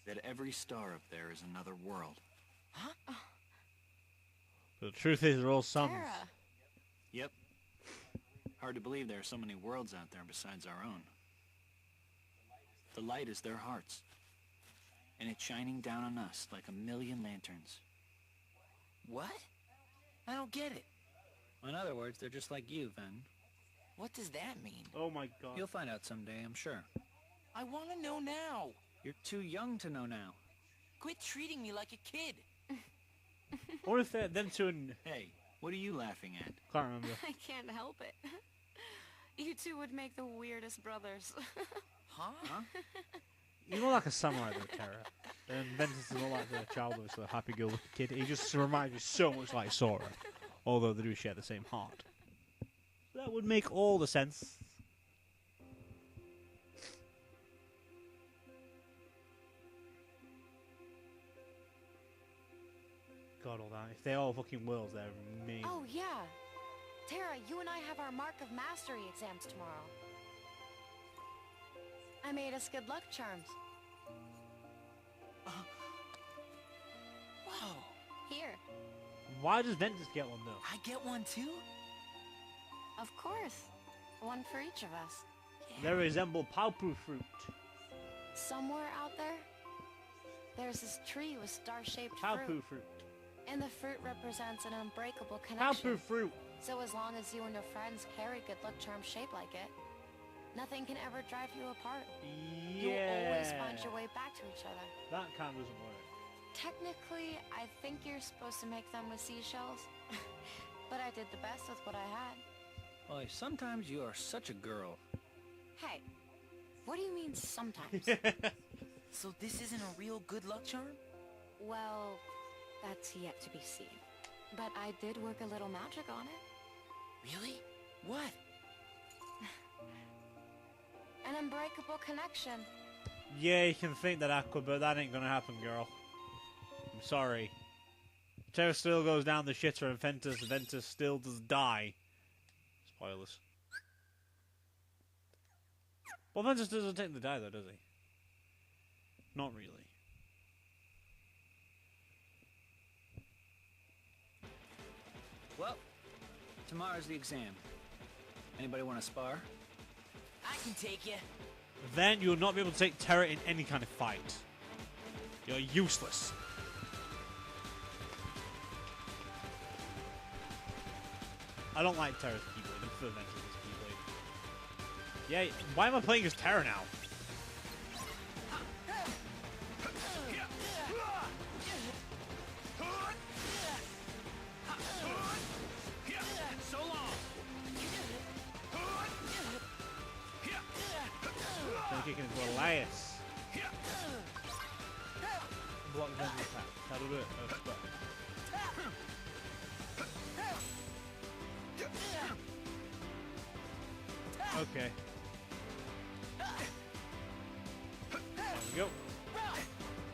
That every star up there is another world. Huh? But the truth is, they're all suns. Tara. Yep. Hard to believe there are so many worlds out there besides our own. The light is their hearts. And it's shining down on us like a million lanterns. What? I don't get it. In other words, they're just like you, Ven. What does that mean? Oh my god. You'll find out someday, I'm sure. I want to know now. You're too young to know now. Quit treating me like a kid. I wonder if they're them two and... Hey, what are you laughing at? Can't remember. I can't help it. You two would make the weirdest brothers. Huh? He's more like a samurai though, Tara. And Ventus is more like the childish, the happy-go-lucky kid. He just reminds me so much like Sora. Although they do share the same heart. That would make all the sense. God, all that. If they're all fucking worlds, they're amazing. Oh, yeah. Tara, you and I have our Mark of Mastery exams tomorrow. I made us good luck charms. Whoa. Here. Why does Ventus get one, though? I get one too? Of course. One for each of us. They resemble Paupu fruit. Somewhere out there, there's this tree with star-shaped Paupu fruit. fruit. And the fruit represents an unbreakable connection. Paupu fruit. So as long as you and your friends carry good luck charms shaped like it, nothing can ever drive you apart. Yeah. You'll always find your way back to each other. That kind doesn't work. Technically, I think you're supposed to make them with seashells. But I did the best with what I had. Boy, sometimes you are such a girl. Hey, what do you mean sometimes? So this isn't a real good luck charm? Well, that's yet to be seen. But I did work a little magic on it. Really? What? An unbreakable connection. Yeah, you can think that, Aqua, but that ain't gonna happen, girl. I'm sorry. Terra still goes down the shitter and Ventus still does die. Spoilers. Well, Ventus doesn't technically die though, does he? Not really. Well, tomorrow's the exam. Anybody want to spar? I can take you. Then you'll not be able to take Terra in any kind of fight. You're useless. I don't like Terra's Keyblade. I prefer Ventus's Keyblade. Yeah, why am I playing as Terra now? So long. Then kicking into Elias. Block Ventus attack. That'll do it. Oh, spot. Okay. There we go.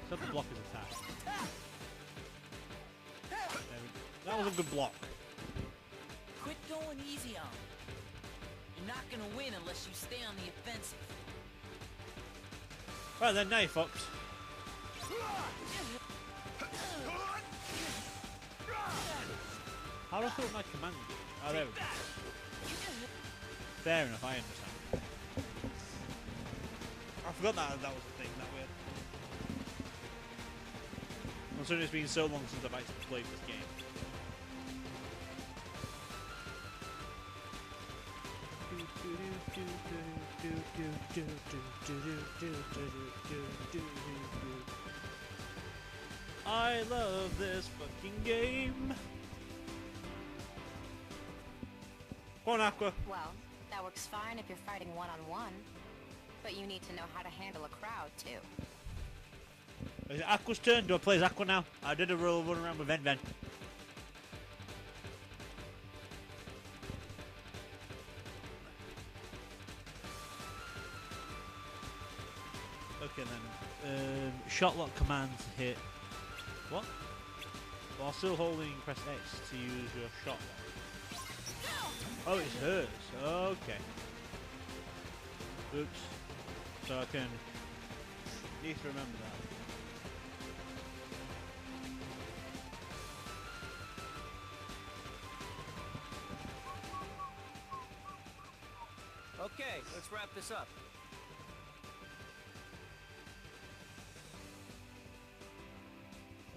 Set the block his attack. There we go. That was a good block. Quit going easy on him. You're not gonna win unless you stay on the offensive. Right then, now you're fucked. How do I put my command? Oh, there we go. Fair enough, I understand. I forgot that was a thing, that weird. Considering it's been so long since I've actually played this game. I love this fucking game. Go on, Aqua. Well, that works fine if you're fighting one-on-one. But you need to know how to handle a crowd, too. Is it Aqua's turn? Do I play as Aqua now? I did a run around with Ven. Okay then. Shot lock commands hit. What? While still holding press X to use your shot lock. Oh, it's hers. Okay. Oops. So I can need to remember that. Okay, let's wrap this up.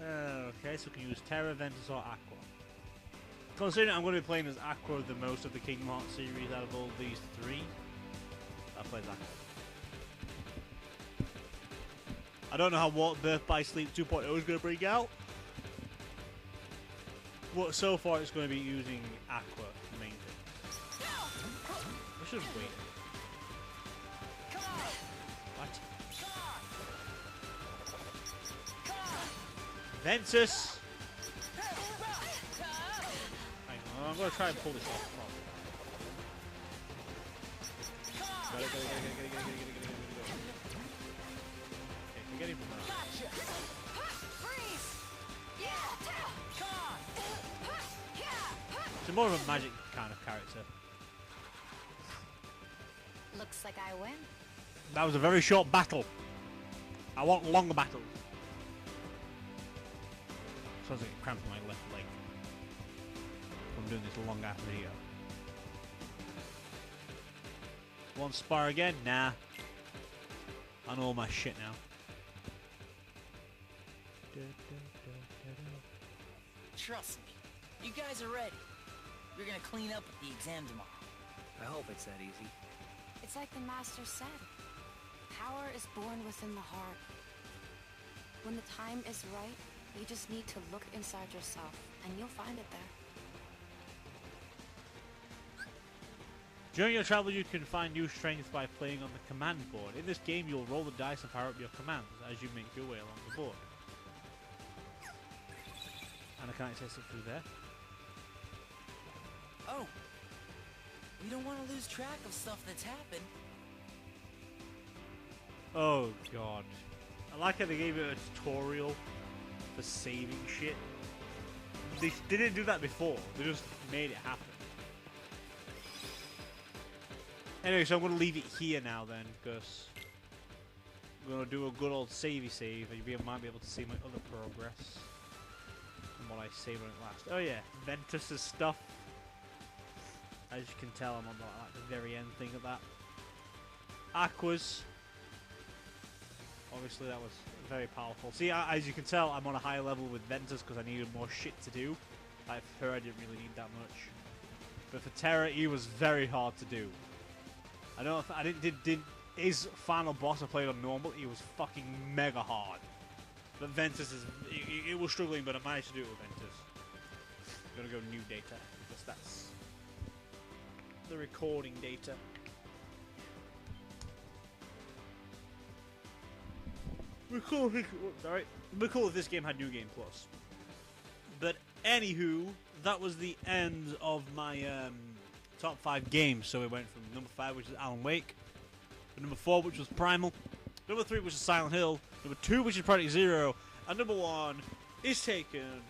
Okay, so we can use Terra, Ventus, or Aqua. Considering I'm going to be playing as Aqua the most of the Kingdom Hearts series out of all these three, I'll play as Aqua. I don't know how what Birth by Sleep 2.0 is going to bring out. But so far it's going to be using Aqua, the main thing. I should have waited. What? Ventus! Hang on, I'm going to try and pull this off. Got it. Okay, get him from there. She's more of a magic kind of character. Looks like I win. That was a very short battle. I want longer battles. Sounds like a cramp in my left leg. I'm doing this long ass video. Want spar again? Nah. I know all my shit now. Trust me, you guys are ready. You're gonna clean up at the exam tomorrow. I hope it's that easy. It's like the Master said. Power is born within the heart. When the time is right, You just need to look inside yourself, and you'll find it there. During your travel, you can find new strengths by playing on the command board. In this game, you'll roll the dice and power up your commands as you make your way along the board. And I can't access it through there. Oh! We don't want to lose track of stuff that's happened. Oh god. I like how they gave it a tutorial for saving shit. They didn't do that before. They just made it happen. Anyway, so I'm going to leave it here now then, because I'm going to do a good old savey save, and you might be able to see my other progress and what I saved when it last. Oh yeah, Ventus's stuff. As you can tell, I'm on the very end thing of that. Aqua's. Obviously, that was very powerful. See, as you can tell, I'm on a higher level with Ventus because I needed more shit to do. Like, for her, I didn't really need that much. But for Terra, he was very hard to do. I know if I did his final boss I played on normal, he was fucking mega hard. But Ventus is, it was struggling, but I managed to do it with Ventus. I'm gonna go new data because that's the recording data. Sorry. It'd be cool if this game had New Game Plus. But anywho, that was the end of my top 5 games. So we went from number 5, which is Alan Wake, to number 4, which was Primal, number 3, which is Silent Hill, number 2, which is Project Zero, and number 1 is taken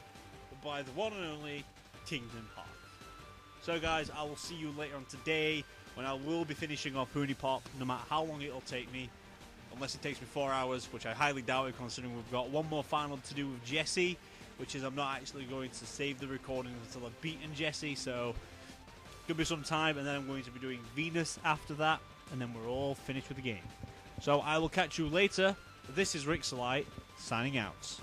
by the one and only Kingdom Hearts. So guys, I will see you later on today when I will be finishing off Hooney Pop, no matter how long it'll take me. Unless it takes me 4 hours, which I highly doubt it, considering we've got one more final to do with Jesse, which is I'm not actually going to save the recording until I've beaten Jesse, so could be some time, and then I'm going to be doing Venus after that, and then we're all finished with the game. So I will catch you later. This is Rixxalight, signing out.